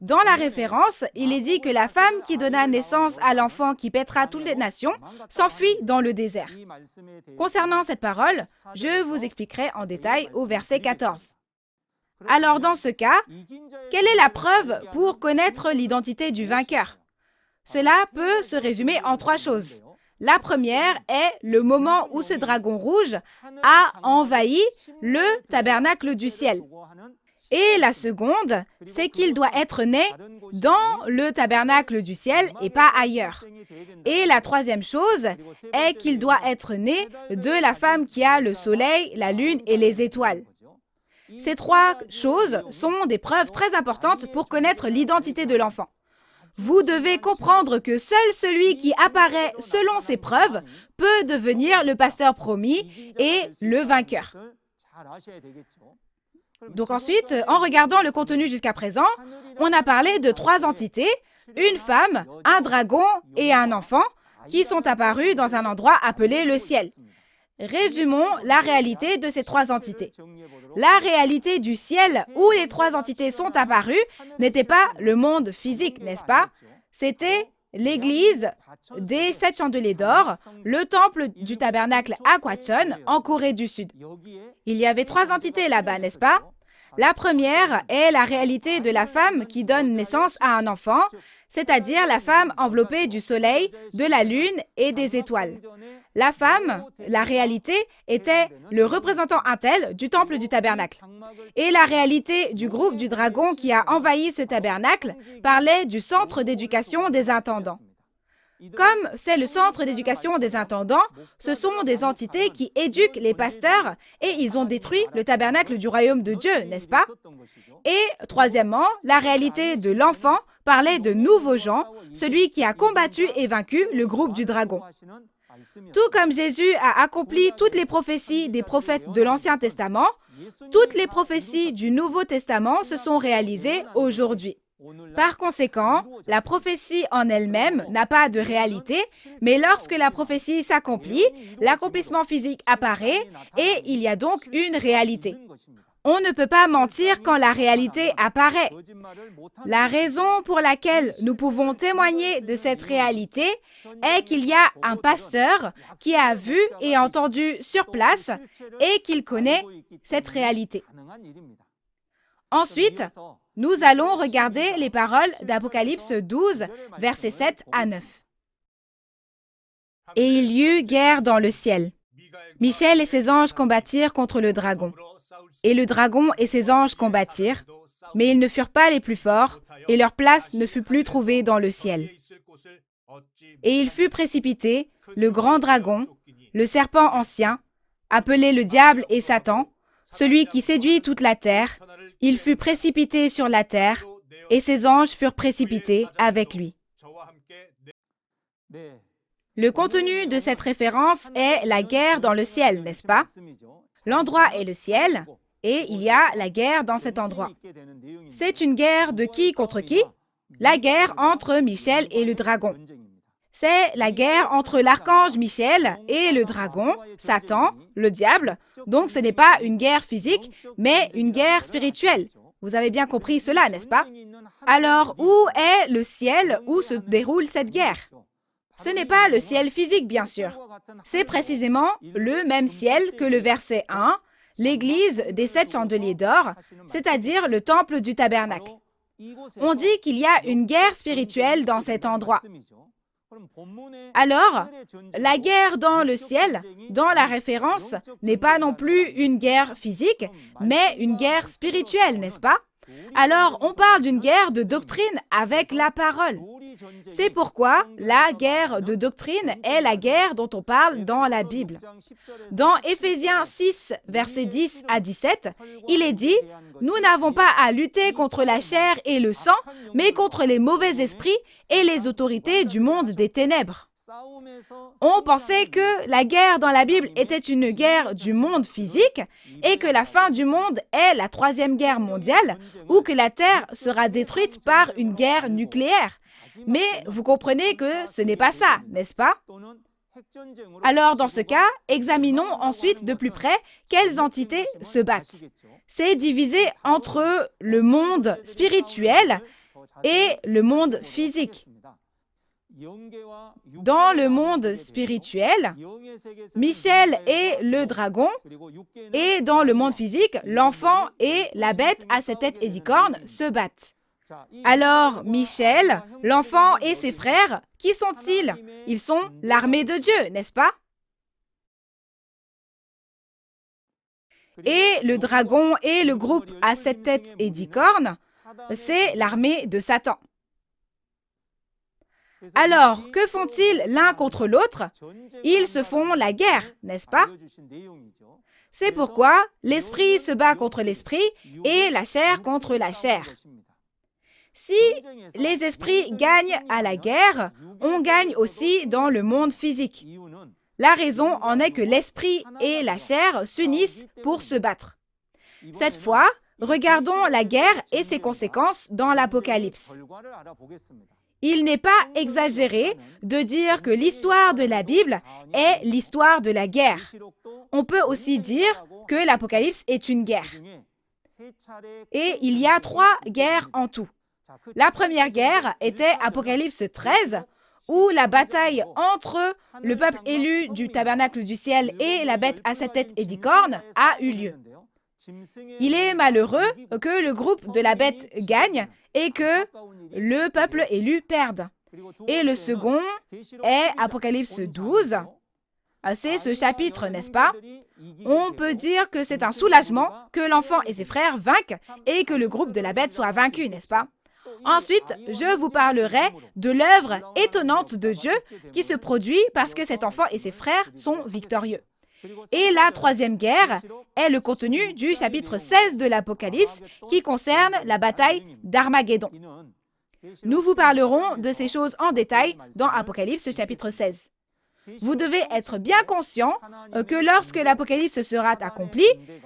Dans la référence, il est dit que la femme qui donna naissance à l'enfant qui paîtra toutes les nations s'enfuit dans le désert. Concernant cette parole, je vous expliquerai en détail au verset 14. Alors dans ce cas, quelle est la preuve pour connaître l'identité du vainqueur? Cela peut se résumer en 3 choses. La première est le moment où ce dragon rouge a envahi le tabernacle du ciel. Et la seconde, c'est qu'il doit être né dans le tabernacle du ciel et pas ailleurs. Et la troisième chose est qu'il doit être né de la femme qui a le soleil, la lune et les étoiles. Ces 3 choses sont des preuves très importantes pour connaître l'identité de l'enfant. Vous devez comprendre que seul celui qui apparaît selon ces preuves peut devenir le pasteur promis et le vainqueur. Donc ensuite, en regardant le contenu jusqu'à présent, on a parlé de 3 entités, une femme, un dragon et un enfant, qui sont apparus dans un endroit appelé le ciel. Résumons la réalité de ces 3 entités. La réalité du ciel où les 3 entités sont apparues n'était pas le monde physique, n'est-ce pas? C'était l'église des 7 chandeliers d'or, le temple du tabernacle à Gwacheon, en Corée du Sud. Il y avait 3 entités là-bas, n'est-ce pas? La première est la réalité de la femme qui donne naissance à un enfant, c'est-à-dire la femme enveloppée du soleil, de la lune et des étoiles. La femme, la réalité, était le représentant intel du temple du tabernacle. Et la réalité du groupe du dragon qui a envahi ce tabernacle parlait du centre d'éducation des intendants. Comme c'est le centre d'éducation des intendants, ce sont des entités qui éduquent les pasteurs et ils ont détruit le tabernacle du royaume de Dieu, n'est-ce pas? Et troisièmement, la réalité de l'enfant parlait de nouveaux gens, celui qui a combattu et vaincu le groupe du dragon. Tout comme Jésus a accompli toutes les prophéties des prophètes de l'Ancien Testament, toutes les prophéties du Nouveau Testament se sont réalisées aujourd'hui. Par conséquent, la prophétie en elle-même n'a pas de réalité, mais lorsque la prophétie s'accomplit, l'accomplissement physique apparaît et il y a donc une réalité. On ne peut pas mentir quand la réalité apparaît. La raison pour laquelle nous pouvons témoigner de cette réalité est qu'il y a un pasteur qui a vu et entendu sur place et qu'il connaît cette réalité. Ensuite, nous allons regarder les paroles d'Apocalypse 12, versets 7 à 9. Et il y eut guerre dans le ciel. Michel et ses anges combattirent contre le dragon. Et le dragon et ses anges combattirent, mais ils ne furent pas les plus forts, et leur place ne fut plus trouvée dans le ciel. Et il fut précipité, le grand dragon, le serpent ancien, appelé le diable et Satan, celui qui séduit toute la terre, il fut précipité sur la terre, et ses anges furent précipités avec lui. Le contenu de cette référence est la guerre dans le ciel, n'est-ce pas? L'endroit est le ciel, et il y a la guerre dans cet endroit. C'est une guerre de qui contre qui? La guerre entre Michel et le dragon. C'est la guerre entre l'archange Michel et le dragon, Satan, le diable. Donc ce n'est pas une guerre physique, mais une guerre spirituelle. Vous avez bien compris cela, n'est-ce pas? Alors, où est le ciel où se déroule cette guerre? Ce n'est pas le ciel physique, bien sûr. C'est précisément le même ciel que le verset 1, l'église des 7 chandeliers d'or, c'est-à-dire le temple du tabernacle. On dit qu'il y a une guerre spirituelle dans cet endroit. Alors, la guerre dans le ciel, dans la référence, n'est pas non plus une guerre physique, mais une guerre spirituelle, n'est-ce pas? Alors, on parle d'une guerre de doctrine avec la parole. C'est pourquoi la guerre de doctrine est la guerre dont on parle dans la Bible. Dans Éphésiens 6, versets 10 à 17, il est dit « Nous n'avons pas à lutter contre la chair et le sang, mais contre les mauvais esprits et les autorités du monde des ténèbres. » On pensait que la guerre dans la Bible était une guerre du monde physique et que la fin du monde est la 3e guerre mondiale ou que la Terre sera détruite par une guerre nucléaire. Mais vous comprenez que ce n'est pas ça, n'est-ce pas? Alors, dans ce cas, examinons ensuite de plus près quelles entités se battent. C'est divisé entre le monde spirituel et le monde physique. Dans le monde spirituel, Michel est le dragon, et dans le monde physique, l'enfant et la bête à 7 têtes et 10 cornes se battent. Alors, Michel, l'enfant et ses frères, qui sont-ils? Ils sont l'armée de Dieu, n'est-ce pas? Et le dragon et le groupe à 7 têtes et 10 cornes, c'est l'armée de Satan. Alors, que font-ils l'un contre l'autre? Ils se font la guerre, n'est-ce pas? C'est pourquoi l'esprit se bat contre l'esprit et la chair contre la chair. Si les esprits gagnent à la guerre, on gagne aussi dans le monde physique. La raison en est que l'esprit et la chair s'unissent pour se battre. Cette fois, regardons la guerre et ses conséquences dans l'Apocalypse. Il n'est pas exagéré de dire que l'histoire de la Bible est l'histoire de la guerre. On peut aussi dire que l'Apocalypse est une guerre. Et il y a 3 guerres en tout. La première guerre était Apocalypse 13, où la bataille entre le peuple élu du tabernacle du ciel et la bête à 7 têtes et 10 cornes a eu lieu. Il est malheureux que le groupe de la bête gagne et que le peuple élu perde. Et le second est Apocalypse 12. C'est ce chapitre, n'est-ce pas? On peut dire que c'est un soulagement que l'enfant et ses frères vainquent et que le groupe de la bête soit vaincu, n'est-ce pas? Ensuite, je vous parlerai de l'œuvre étonnante de Dieu qui se produit parce que cet enfant et ses frères sont victorieux. Et la troisième guerre est le contenu du chapitre 16 de l'Apocalypse qui concerne la bataille d'Armageddon. Nous vous parlerons de ces choses en détail dans Apocalypse chapitre 16. Vous devez être bien conscient que lorsque l'Apocalypse sera accompli,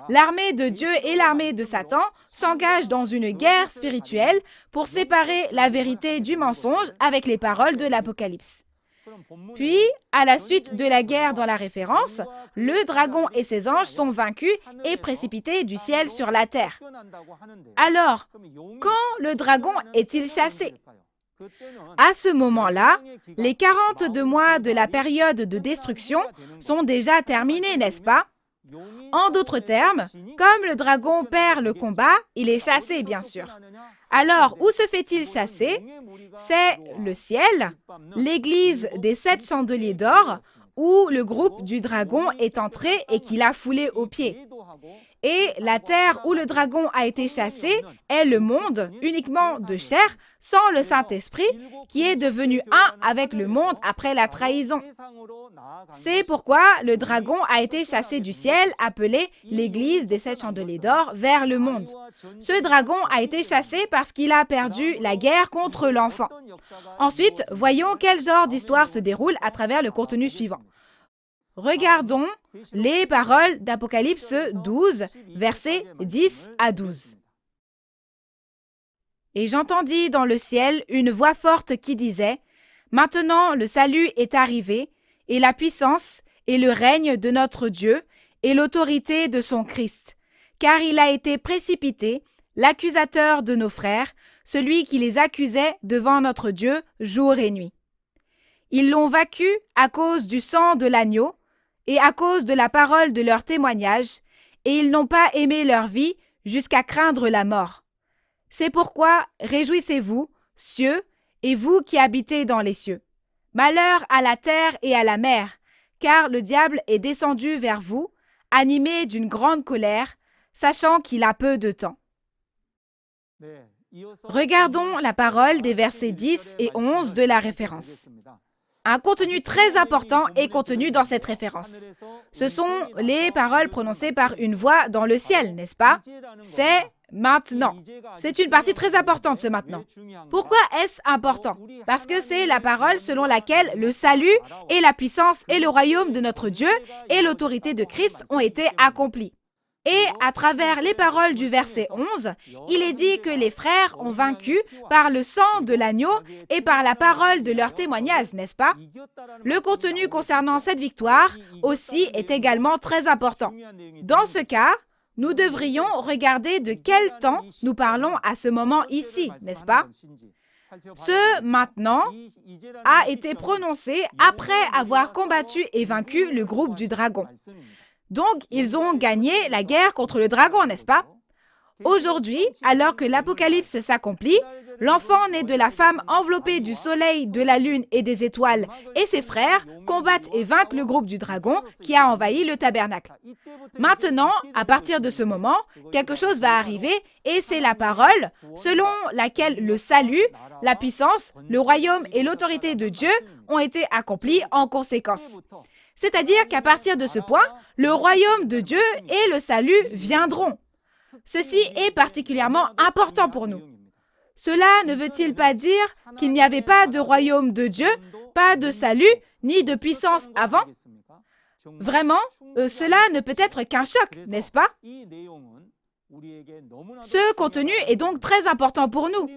l'armée de Dieu et l'armée de Satan s'engagent dans une guerre spirituelle pour séparer la vérité du mensonge avec les paroles de l'Apocalypse. Puis, à la suite de la guerre dans la référence, le dragon et ses anges sont vaincus et précipités du ciel sur la terre. Alors, quand le dragon est-il chassé? À ce moment-là, les 42 mois de la période de destruction sont déjà terminés, n'est-ce pas? En d'autres termes, comme le dragon perd le combat, il est chassé, bien sûr. Alors, où se fait-il chasser? C'est le ciel, l'église des 7 chandeliers d'or, où le groupe du dragon est entré et qu'il a foulé aux pieds. Et la terre où le dragon a été chassé est le monde uniquement de chair, sans le Saint-Esprit, qui est devenu un avec le monde après la trahison. C'est pourquoi le dragon a été chassé du ciel, appelé l'église des 7 chandeliers d'or, vers le monde. Ce dragon a été chassé parce qu'il a perdu la guerre contre l'enfant. Ensuite, voyons quel genre d'histoire se déroule à travers le contenu suivant. Regardons les paroles d'Apocalypse 12, versets 10 à 12. « Et j'entendis dans le ciel une voix forte qui disait, « Maintenant le salut est arrivé, et la puissance, et le règne de notre Dieu, et l'autorité de son Christ, car il a été précipité, l'accusateur de nos frères, celui qui les accusait devant notre Dieu jour et nuit. Ils l'ont vaincu à cause du sang de l'agneau, et à cause de la parole de leur témoignage, et ils n'ont pas aimé leur vie jusqu'à craindre la mort. C'est pourquoi réjouissez-vous, cieux, et vous qui habitez dans les cieux. Malheur à la terre et à la mer, car le diable est descendu vers vous, animé d'une grande colère, sachant qu'il a peu de temps. » Regardons la parole des versets 10 et 11 de la référence. Un contenu très important est contenu dans cette référence. Ce sont les paroles prononcées par une voix dans le ciel, n'est-ce pas? C'est maintenant. C'est une partie très importante, ce maintenant. Pourquoi est-ce important? Parce que c'est la parole selon laquelle le salut et la puissance et le royaume de notre Dieu et l'autorité de Christ ont été accomplis. Et à travers les paroles du verset 11, il est dit que les frères ont vaincu par le sang de l'agneau et par la parole de leur témoignage, n'est-ce pas? Le contenu concernant cette victoire aussi est également très important. Dans ce cas, Nous devrions regarder de quel temps nous parlons à ce moment ici, n'est-ce pas? Ce « maintenant » a été prononcé après avoir combattu et vaincu le groupe du dragon. Donc, ils ont gagné la guerre contre le dragon, n'est-ce pas? Aujourd'hui, alors que l'Apocalypse s'accomplit, l'enfant né de la femme enveloppée du soleil, de la lune et des étoiles et ses frères combattent et vainquent le groupe du dragon qui a envahi le tabernacle. Maintenant, à partir de ce moment, quelque chose va arriver et c'est la parole selon laquelle le salut, la puissance, le royaume et l'autorité de Dieu ont été accomplis en conséquence. C'est-à-dire qu'à partir de ce point, le royaume de Dieu et le salut viendront. Ceci est particulièrement important pour nous. Cela ne veut-il pas dire qu'il n'y avait pas de royaume de Dieu, pas de salut, ni de puissance avant? Vraiment, cela ne peut être qu'un choc, n'est-ce pas? Ce contenu est donc très important pour nous.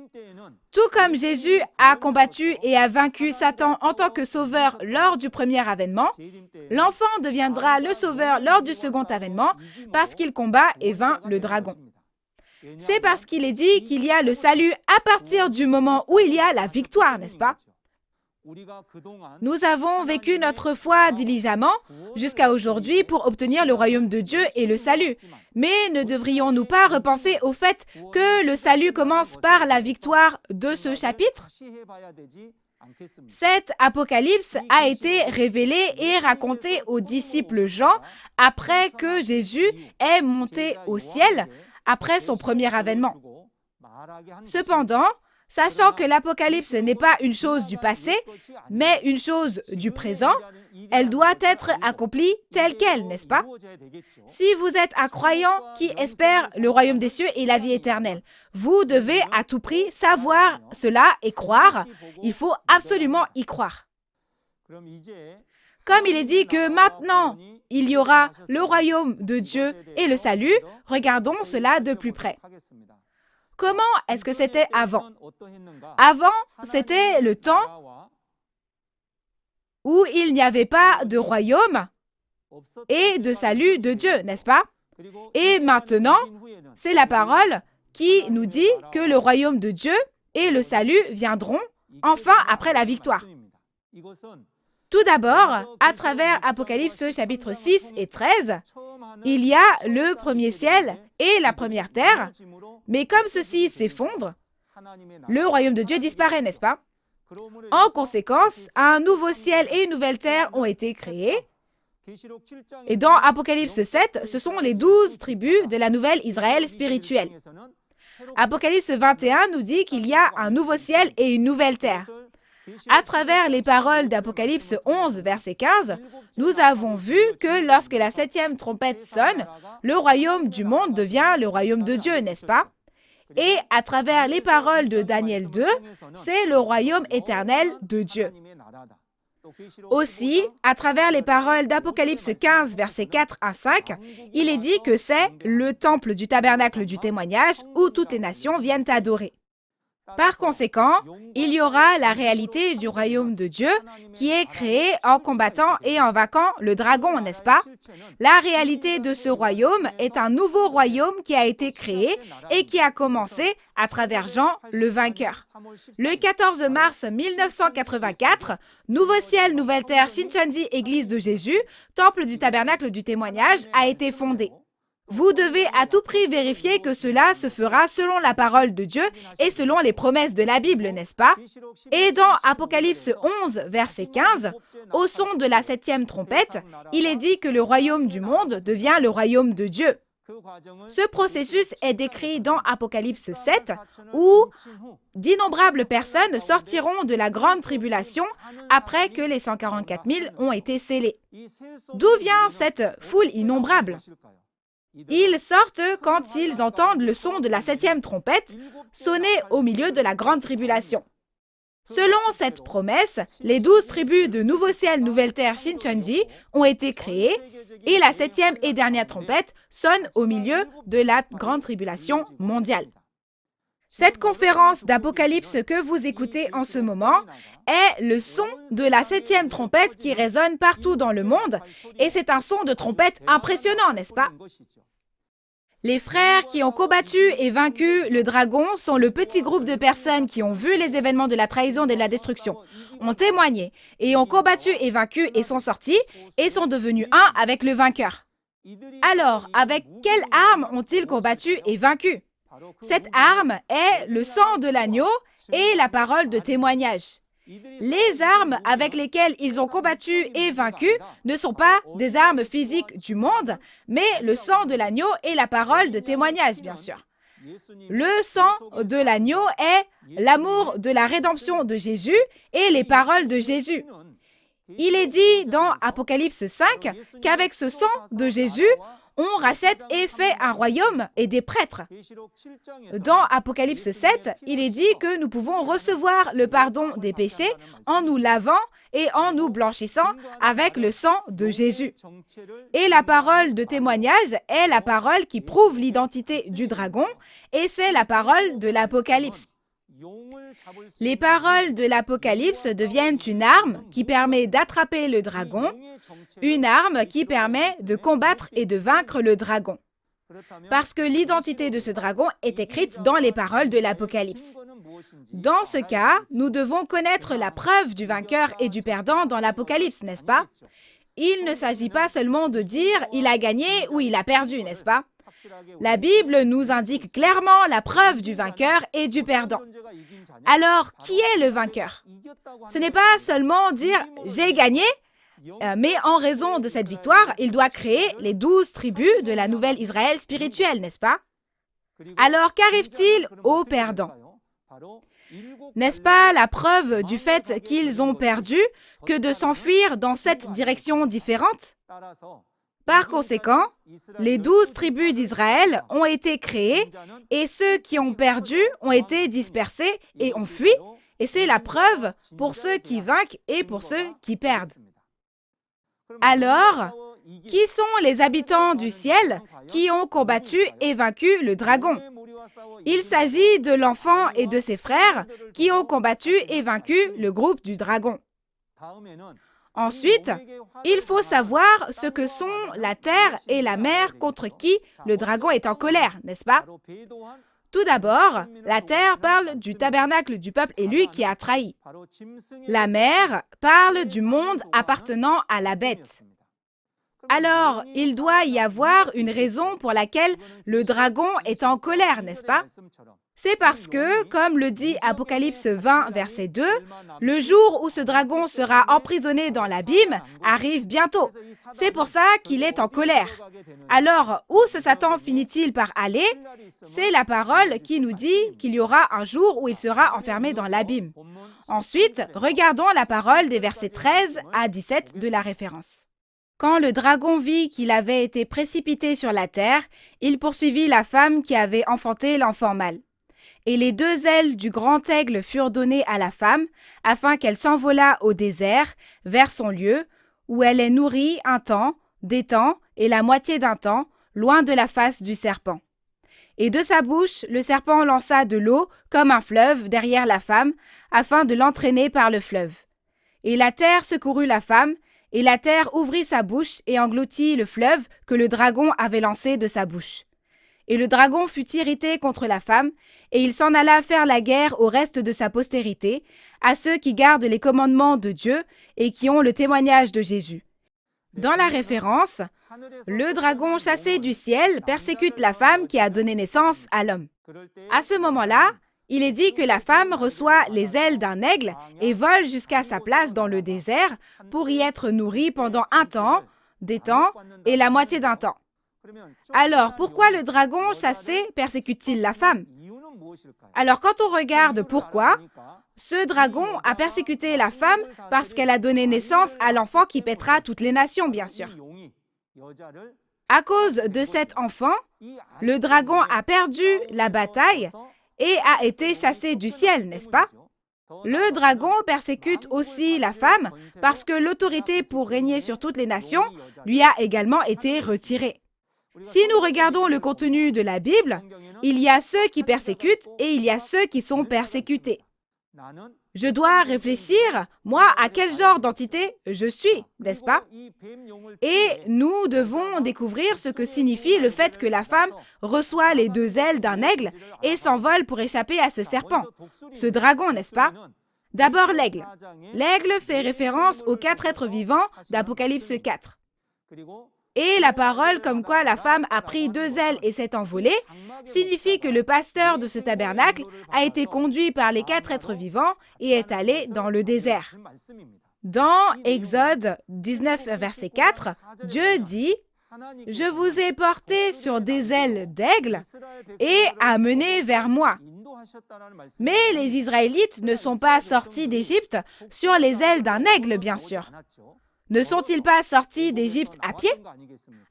Tout comme Jésus a combattu et a vaincu Satan en tant que sauveur lors du premier avènement, l'enfant deviendra le sauveur lors du second avènement parce qu'il combat et vainc le dragon. C'est parce qu'il est dit qu'il y a le salut à partir du moment où il y a la victoire, n'est-ce pas? Nous avons vécu notre foi diligemment jusqu'à aujourd'hui pour obtenir le royaume de Dieu et le salut. Mais ne devrions-nous pas repenser au fait que le salut commence par la victoire de ce chapitre? Cet apocalypse a été révélé et raconté aux disciples Jean après que Jésus est monté au ciel après son premier avènement. Cependant, sachant que l'Apocalypse n'est pas une chose du passé, mais une chose du présent, elle doit être accomplie telle qu'elle, n'est-ce pas? Si vous êtes un croyant qui espère le royaume des cieux et la vie éternelle, vous devez à tout prix savoir cela et croire. Il faut absolument y croire. Comme il est dit que maintenant, il y aura le royaume de Dieu et le salut, regardons cela de plus près. Comment est-ce que c'était avant? Avant, c'était le temps où il n'y avait pas de royaume et de salut de Dieu, n'est-ce pas? Et maintenant, c'est la parole qui nous dit que le royaume de Dieu et le salut viendront enfin après la victoire. Tout d'abord, à travers Apocalypse chapitre 6 et 13, il y a le premier ciel et la première terre, mais comme ceux-ci s'effondrent, le royaume de Dieu disparaît, n'est-ce pas? En conséquence, un nouveau ciel et une nouvelle terre ont été créés. Et dans Apocalypse 7, ce sont les 12 tribus de la nouvelle Israël spirituelle. Apocalypse 21 nous dit qu'il y a un nouveau ciel et une nouvelle terre. À travers les paroles d'Apocalypse 11, verset 15, nous avons vu que lorsque la 7e trompette sonne, le royaume du monde devient le royaume de Dieu, n'est-ce pas? Et à travers les paroles de Daniel 2, c'est le royaume éternel de Dieu. Aussi, à travers les paroles d'Apocalypse 15, versets 4 à 5, il est dit que c'est le temple du tabernacle du témoignage où toutes les nations viennent adorer. Par conséquent, il y aura la réalité du royaume de Dieu qui est créé en combattant et en vainquant le dragon, n'est-ce pas? La réalité de ce royaume est un nouveau royaume qui a été créé et qui a commencé à travers Jean, le vainqueur. Le 14 mars 1984, Nouveau ciel, nouvelle terre, Shincheonji, Église de Jésus, temple du tabernacle du témoignage, a été fondé. Vous devez à tout prix vérifier que cela se fera selon la parole de Dieu et selon les promesses de la Bible, n'est-ce pas? Et dans Apocalypse 11, verset 15, au son de la 7e trompette, il est dit que le royaume du monde devient le royaume de Dieu. Ce processus est décrit dans Apocalypse 7, où d'innombrables personnes sortiront de la grande tribulation après que les 144 000 ont été scellés. D'où vient cette foule innombrable? Ils sortent quand ils entendent le son de la 7e trompette sonner au milieu de la grande tribulation. Selon cette promesse, les 12 tribus de Nouveau ciel, nouvelle terre, Shincheonji ont été créées et la 7e et dernière trompette sonne au milieu de la grande tribulation mondiale. Cette conférence d'Apocalypse que vous écoutez en ce moment est le son de la 7e trompette qui résonne partout dans le monde et c'est un son de trompette impressionnant, n'est-ce pas? Les frères qui ont combattu et vaincu le dragon sont le petit groupe de personnes qui ont vu les événements de la trahison et de la destruction, ont témoigné et ont combattu et vaincu et sont sortis et sont devenus un avec le vainqueur. Alors, avec quelle arme ont-ils combattu et vaincu? Cette arme est le sang de l'agneau et la parole de témoignage. Les armes avec lesquelles ils ont combattu et vaincu ne sont pas des armes physiques du monde, mais le sang de l'agneau et la parole de témoignage, bien sûr. Le sang de l'agneau est l'amour de la rédemption de Jésus et les paroles de Jésus. Il est dit dans Apocalypse 5 qu'avec ce sang de Jésus, on rachète et fait un royaume et des prêtres. Dans Apocalypse 7, il est dit que nous pouvons recevoir le pardon des péchés en nous lavant et en nous blanchissant avec le sang de Jésus. Et la parole de témoignage est la parole qui prouve l'identité du dragon et c'est la parole de l'Apocalypse. Les paroles de l'Apocalypse deviennent une arme qui permet d'attraper le dragon, une arme qui permet de combattre et de vaincre le dragon. Parce que l'identité de ce dragon est écrite dans les paroles de l'Apocalypse. Dans ce cas, nous devons connaître la preuve du vainqueur et du perdant dans l'Apocalypse, n'est-ce pas? Il ne s'agit pas seulement de dire « il a gagné » ou « il a perdu », n'est-ce pas? La Bible nous indique clairement la preuve du vainqueur et du perdant. Alors, qui est le vainqueur? Ce n'est pas seulement dire « j'ai gagné », mais en raison de cette victoire, il doit créer les 12 tribus de la nouvelle Israël spirituelle, n'est-ce pas? Alors, qu'arrive-t-il aux perdants? N'est-ce pas la preuve du fait qu'ils ont perdu que de s'enfuir dans 7 directions différentes? Par conséquent, les 12 tribus d'Israël ont été créées et ceux qui ont perdu ont été dispersés et ont fui, et c'est la preuve pour ceux qui vainquent et pour ceux qui perdent. Alors, qui sont les habitants du ciel qui ont combattu et vaincu le dragon? Il s'agit de l'enfant et de ses frères qui ont combattu et vaincu le groupe du dragon. Ensuite, il faut savoir ce que sont la terre et la mer contre qui le dragon est en colère, n'est-ce pas? Tout d'abord, la terre parle du tabernacle du peuple élu qui a trahi. La mer parle du monde appartenant à la bête. Alors, il doit y avoir une raison pour laquelle le dragon est en colère, n'est-ce pas? C'est parce que, comme le dit Apocalypse 20, verset 2, le jour où ce dragon sera emprisonné dans l'abîme arrive bientôt. C'est pour ça qu'il est en colère. Alors, où ce Satan finit-il par aller? C'est la parole qui nous dit qu'il y aura un jour où il sera enfermé dans l'abîme. Ensuite, regardons la parole des versets 13 à 17 de la référence. Quand le dragon vit qu'il avait été précipité sur la terre, il poursuivit la femme qui avait enfanté l'enfant mâle. Et les 2 ailes du grand aigle furent données à la femme, afin qu'elle s'envolât au désert, vers son lieu, où elle est nourrie un temps, des temps et la moitié d'un temps, loin de la face du serpent. Et de sa bouche, le serpent lança de l'eau comme un fleuve derrière la femme, afin de l'entraîner par le fleuve. Et la terre secourut la femme, et la terre ouvrit sa bouche et engloutit le fleuve que le dragon avait lancé de sa bouche. Et le dragon fut irrité contre la femme, et il s'en alla faire la guerre au reste de sa postérité, à ceux qui gardent les commandements de Dieu et qui ont le témoignage de Jésus. Dans la référence, le dragon chassé du ciel persécute la femme qui a donné naissance à l'homme. À ce moment-là, il est dit que la femme reçoit les ailes d'un aigle et vole jusqu'à sa place dans le désert pour y être nourrie pendant un temps, des temps et la moitié d'un temps. Alors, pourquoi le dragon chassé persécute-t-il la femme? Alors, quand on regarde pourquoi, ce dragon a persécuté la femme parce qu'elle a donné naissance à l'enfant qui paîtra toutes les nations, bien sûr. À cause de cet enfant, le dragon a perdu la bataille et a été chassé du ciel, n'est-ce pas? Le dragon persécute aussi la femme parce que l'autorité pour régner sur toutes les nations lui a également été retirée. Si nous regardons le contenu de la Bible, il y a ceux qui persécutent et il y a ceux qui sont persécutés. Je dois réfléchir, moi, à quel genre d'entité je suis, n'est-ce pas? Et nous devons découvrir ce que signifie le fait que la femme reçoit les deux ailes d'un aigle et s'envole pour échapper à ce serpent, ce dragon, n'est-ce pas? D'abord l'aigle. L'aigle fait référence aux 4 êtres vivants d'Apocalypse 4. Et la parole comme quoi la femme a pris 2 ailes et s'est envolée signifie que le pasteur de ce tabernacle a été conduit par les 4 êtres vivants et est allé dans le désert. Dans Exode 19, verset 4, Dieu dit « Je vous ai porté sur des ailes d'aigle et amené vers moi. » Mais les Israélites ne sont pas sortis d'Égypte sur les ailes d'un aigle, bien sûr. Ne sont-ils pas sortis d'Égypte à pied?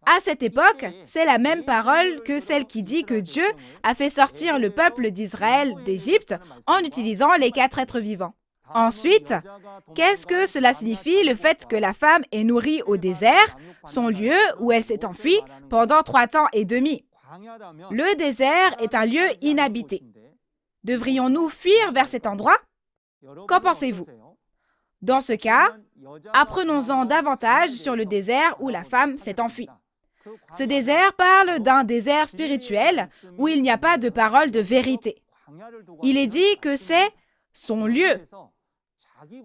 À cette époque, c'est la même parole que celle qui dit que Dieu a fait sortir le peuple d'Israël d'Égypte en utilisant les 4 êtres vivants. Ensuite, qu'est-ce que cela signifie le fait que la femme est nourrie au désert, son lieu où elle s'est enfuie pendant 3 ans et demi? Le désert est un lieu inhabité. Devrions-nous fuir vers cet endroit? Qu'en pensez-vous? Dans ce cas, apprenons-en davantage sur le désert où la femme s'est enfuie. Ce désert parle d'un désert spirituel où il n'y a pas de parole de vérité. Il est dit que c'est son lieu.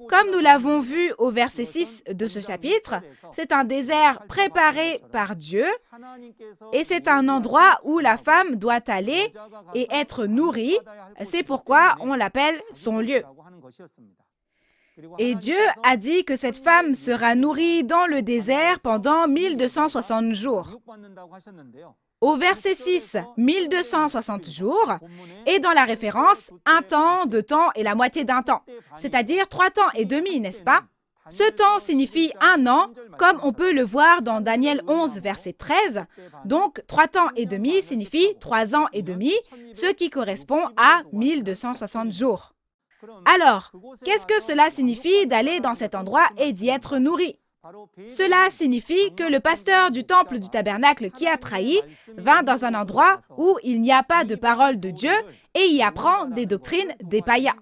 Comme nous l'avons vu au verset 6 de ce chapitre, c'est un désert préparé par Dieu et c'est un endroit où la femme doit aller et être nourrie. C'est pourquoi on l'appelle son lieu. Et Dieu a dit que cette femme sera nourrie dans le désert pendant 1260 jours. Au verset 6, 1260 jours, est dans la référence un temps, 2 temps et la moitié d'un temps, c'est-à-dire 3 temps et demi, n'est-ce pas? Ce temps signifie 1 an, comme on peut le voir dans Daniel 11, verset 13. Donc, 3 temps et demi signifie 3 ans et demi, ce qui correspond à 1260 jours. Alors, qu'est-ce que cela signifie d'aller dans cet endroit et d'y être nourri? Cela signifie que le pasteur du temple du tabernacle qui a trahi vint dans un endroit où il n'y a pas de parole de Dieu et y apprend des doctrines des païens.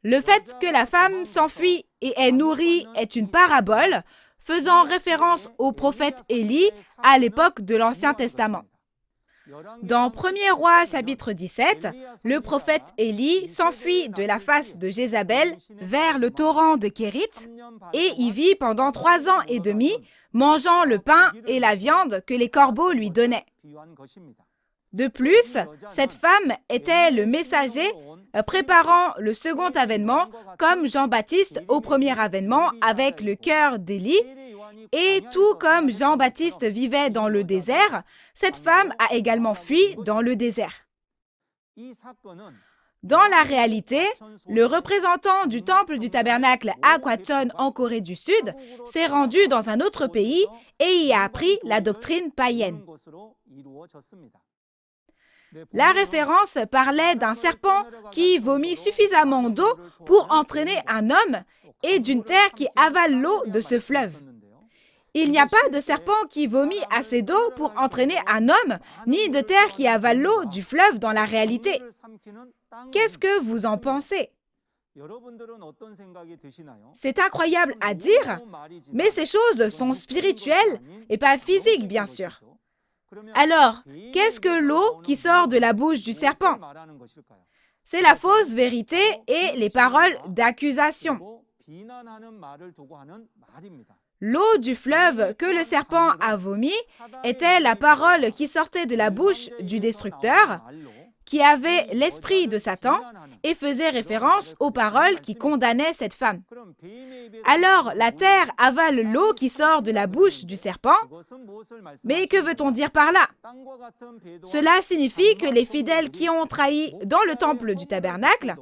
Le fait que la femme s'enfuit et est nourrie est une parabole faisant référence au prophète Élie à l'époque de l'Ancien Testament. Dans 1er Roi chapitre 17, le prophète Élie s'enfuit de la face de Jézabel vers le torrent de Kérit et y vit pendant 3 ans et demi, mangeant le pain et la viande que les corbeaux lui donnaient. De plus, cette femme était le messager préparant le second avènement comme Jean-Baptiste au premier avènement avec le cœur d'Élie. Et tout comme Jean-Baptiste vivait dans le désert, cette femme a également fui dans le désert. Dans la réalité, le représentant du temple du tabernacle à Gwacheon en Corée du Sud s'est rendu dans un autre pays et y a appris la doctrine païenne. La référence parlait d'un serpent qui vomit suffisamment d'eau pour entraîner un homme et d'une terre qui avale l'eau de ce fleuve. Il n'y a pas de serpent qui vomit assez d'eau pour entraîner un homme, ni de terre qui avale l'eau du fleuve dans la réalité. Qu'est-ce que vous en pensez? C'est incroyable à dire, mais ces choses sont spirituelles et pas physiques, bien sûr. Alors, qu'est-ce que l'eau qui sort de la bouche du serpent? C'est la fausse vérité et les paroles d'accusation. L'eau du fleuve que le serpent a vomi était la parole qui sortait de la bouche du destructeur, qui avait l'esprit de Satan et faisait référence aux paroles qui condamnaient cette femme. Alors, la terre avale l'eau qui sort de la bouche du serpent. Mais que veut-on dire par là? Cela signifie que les fidèles qui ont trahi dans le temple du tabernacle,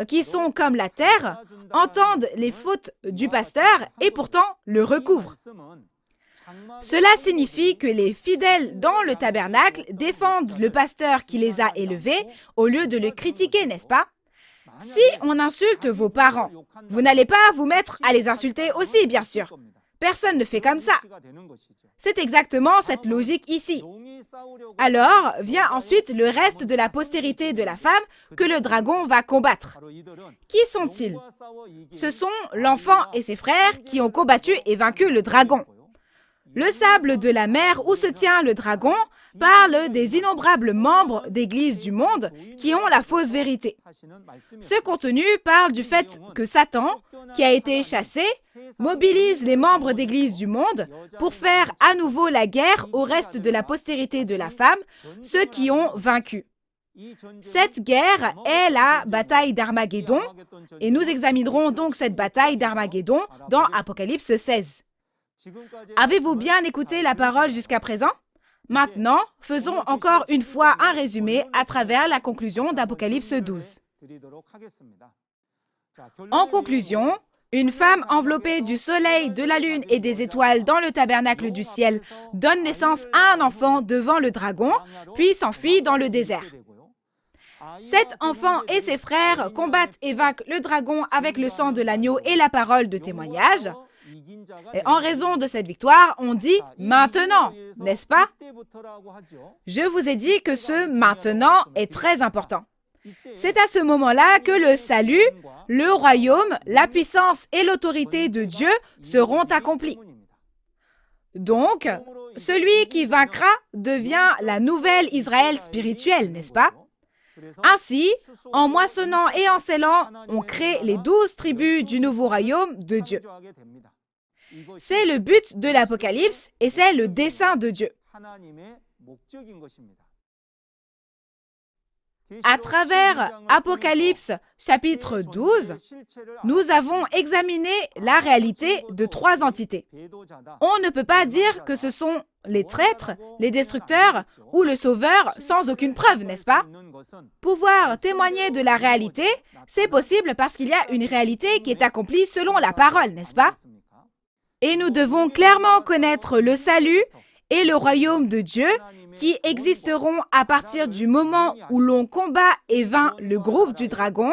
qui sont comme la terre, entendent les fautes du pasteur et pourtant le recouvrent. Cela signifie que les fidèles dans le tabernacle défendent le pasteur qui les a élevés au lieu de le critiquer, n'est-ce pas? Si on insulte vos parents, vous n'allez pas vous mettre à les insulter aussi, bien sûr. Personne ne fait comme ça. C'est exactement cette logique ici. Alors vient ensuite le reste de la postérité de la femme que le dragon va combattre. Qui sont-ils? Ce sont l'enfant et ses frères qui ont combattu et vaincu le dragon. Le sable de la mer où se tient le dragon parle des innombrables membres d'Église du monde qui ont la fausse vérité. Ce contenu parle du fait que Satan, qui a été chassé, mobilise les membres d'Église du monde pour faire à nouveau la guerre au reste de la postérité de la femme, ceux qui ont vaincu. Cette guerre est la bataille d'Armageddon et nous examinerons donc cette bataille d'Armageddon dans Apocalypse 16. Avez-vous bien écouté la parole jusqu'à présent? Maintenant, faisons encore une fois un résumé à travers la conclusion d'Apocalypse 12. En conclusion, une femme enveloppée du soleil, de la lune et des étoiles dans le tabernacle du ciel donne naissance à un enfant devant le dragon, puis s'enfuit dans le désert. Cet enfant et ses frères combattent et vainquent le dragon avec le sang de l'agneau et la parole de témoignage. Et en raison de cette victoire, on dit « maintenant », n'est-ce pas? Je vous ai dit que ce « maintenant » est très important. C'est à ce moment-là que le salut, le royaume, la puissance et l'autorité de Dieu seront accomplis. Donc, celui qui vaincra devient la nouvelle Israël spirituelle, n'est-ce pas? Ainsi, en moissonnant et en scellant, on crée les 12 tribus du nouveau royaume de Dieu. C'est le but de l'Apocalypse et c'est le dessein de Dieu. À travers Apocalypse chapitre 12, nous avons examiné la réalité de 3 entités. On ne peut pas dire que ce sont les traîtres, les destructeurs ou le sauveur sans aucune preuve, n'est-ce pas? Pouvoir témoigner de la réalité, c'est possible parce qu'il y a une réalité qui est accomplie selon la parole, n'est-ce pas? Et nous devons clairement connaître le salut et le royaume de Dieu qui existeront à partir du moment où l'on combat et vainc le groupe du dragon,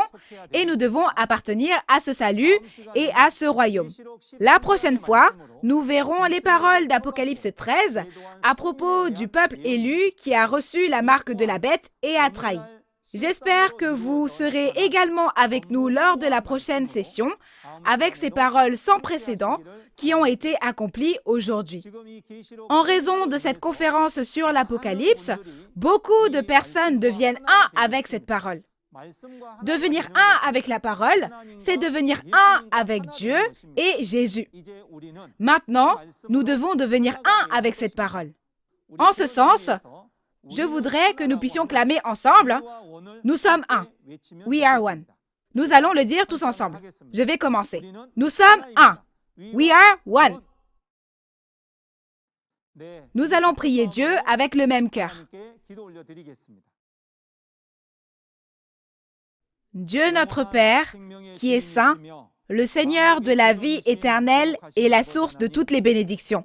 et nous devons appartenir à ce salut et à ce royaume. La prochaine fois, nous verrons les paroles d'Apocalypse 13 à propos du peuple élu qui a reçu la marque de la bête et a trahi. J'espère que vous serez également avec nous lors de la prochaine session avec ces paroles sans précédent qui ont été accomplies aujourd'hui. En raison de cette conférence sur l'Apocalypse, beaucoup de personnes deviennent un avec cette parole. Devenir un avec la parole, c'est devenir un avec Dieu et Jésus. Maintenant, nous devons devenir un avec cette parole. En ce sens, je voudrais que nous puissions clamer ensemble « Nous sommes un ». We are one. Nous allons le dire tous ensemble. Je vais commencer. Nous sommes un. We are one. Nous allons prier Dieu avec le même cœur. Dieu notre Père, qui est saint, le Seigneur de la vie éternelle et la source de toutes les bénédictions.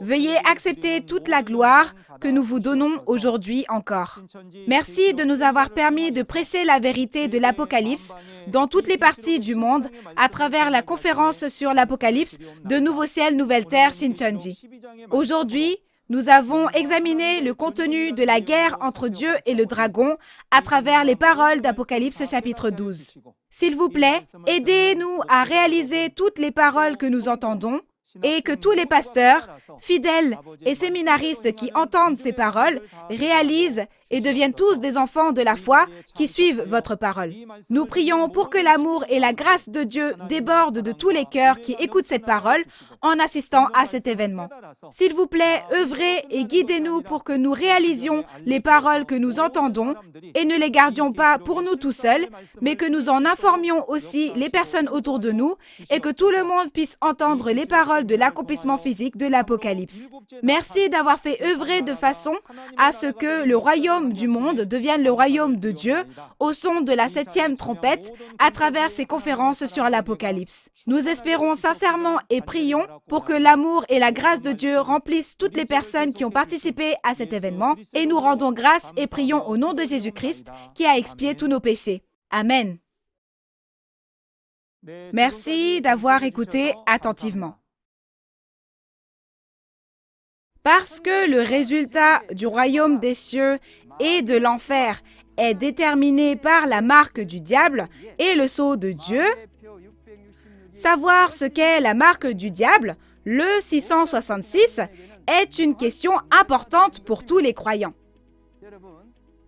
Veuillez accepter toute la gloire que nous vous donnons aujourd'hui encore. Merci de nous avoir permis de prêcher la vérité de l'Apocalypse dans toutes les parties du monde à travers la conférence sur l'Apocalypse de Nouveau Ciel, Nouvelle Terre, Shincheonji. Aujourd'hui, nous avons examiné le contenu de la guerre entre Dieu et le dragon à travers les paroles d'Apocalypse chapitre 12. S'il vous plaît, aidez-nous à réaliser toutes les paroles que nous entendons et que tous les pasteurs, fidèles et séminaristes qui entendent ces paroles réalisent et deviennent tous des enfants de la foi qui suivent votre parole. Nous prions pour que l'amour et la grâce de Dieu débordent de tous les cœurs qui écoutent cette parole en assistant à cet événement. S'il vous plaît, œuvrez et guidez-nous pour que nous réalisions les paroles que nous entendons et ne les gardions pas pour nous tout seuls, mais que nous en informions aussi les personnes autour de nous et que tout le monde puisse entendre les paroles de l'accomplissement physique de l'Apocalypse. Merci d'avoir fait œuvrer de façon à ce que le royaume du monde devienne le royaume de Dieu au son de la 7e trompette à travers ces conférences sur l'Apocalypse. Nous espérons sincèrement et prions pour que l'amour et la grâce de Dieu remplissent toutes les personnes qui ont participé à cet événement et nous rendons grâce et prions au nom de Jésus-Christ qui a expié tous nos péchés. Amen. Merci d'avoir écouté attentivement. Parce que le résultat du royaume des cieux et de l'enfer est déterminé par la marque du diable et le sceau de Dieu. Savoir ce qu'est la marque du diable, le 666, est une question importante pour tous les croyants.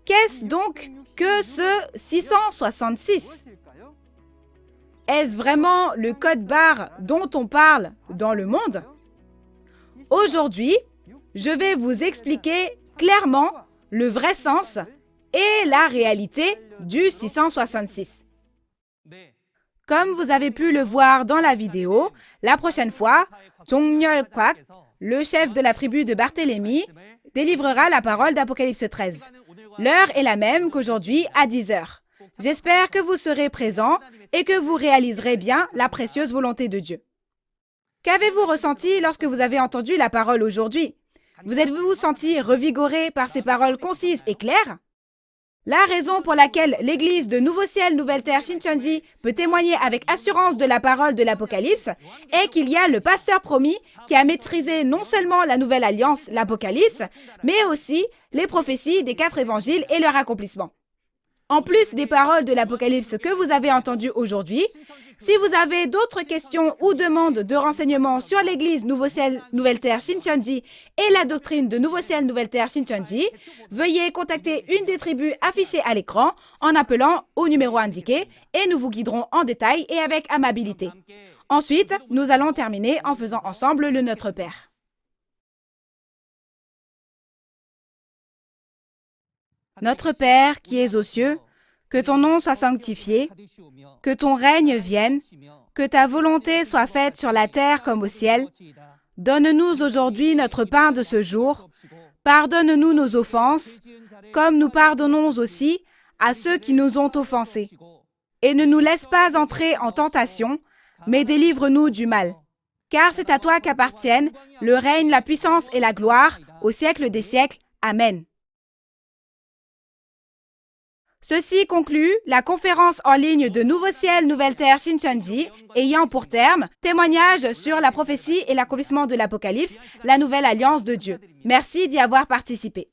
Qu'est-ce donc que ce 666? Est-ce vraiment le code barre dont on parle dans le monde? Aujourd'hui, je vais vous expliquer clairement le vrai sens et la réalité du 666. Comme vous avez pu le voir dans la vidéo, la prochaine fois, Jongnyeol Kwak, le chef de la tribu de Barthélemy, délivrera la parole d'Apocalypse 13. L'heure est la même qu'aujourd'hui à 10 heures. J'espère que vous serez présents et que vous réaliserez bien la précieuse volonté de Dieu. Qu'avez-vous ressenti lorsque vous avez entendu la parole aujourd'hui? Vous êtes-vous senti revigoré par ces paroles concises et claires? La raison pour laquelle l'Église de Nouveau Ciel, Nouvelle Terre Shincheonji peut témoigner avec assurance de la parole de l'Apocalypse est qu'il y a le pasteur promis qui a maîtrisé non seulement la Nouvelle Alliance, l'Apocalypse, mais aussi les prophéties des 4 évangiles et leur accomplissement. En plus des paroles de l'Apocalypse que vous avez entendues aujourd'hui, si vous avez d'autres questions ou demandes de renseignements sur l'Église Nouveau Ciel, Nouvelle Terre Shincheonji et la doctrine de Nouveau Ciel, Nouvelle Terre Shincheonji, veuillez contacter une des tribus affichées à l'écran en appelant au numéro indiqué et nous vous guiderons en détail et avec amabilité. Ensuite, nous allons terminer en faisant ensemble le Notre Père. Notre Père qui es aux cieux, que ton nom soit sanctifié, que ton règne vienne, que ta volonté soit faite sur la terre comme au ciel. Donne-nous aujourd'hui notre pain de ce jour. Pardonne-nous nos offenses, comme nous pardonnons aussi à ceux qui nous ont offensés. Et ne nous laisse pas entrer en tentation, mais délivre-nous du mal. Car c'est à toi qu'appartiennent le règne, la puissance et la gloire, au siècle des siècles. Amen. Ceci conclut la conférence en ligne de Nouveau Ciel, Nouvelle Terre Shincheonji, ayant pour terme témoignage sur la prophétie et l'accomplissement de l'Apocalypse, la nouvelle alliance de Dieu. Merci d'y avoir participé.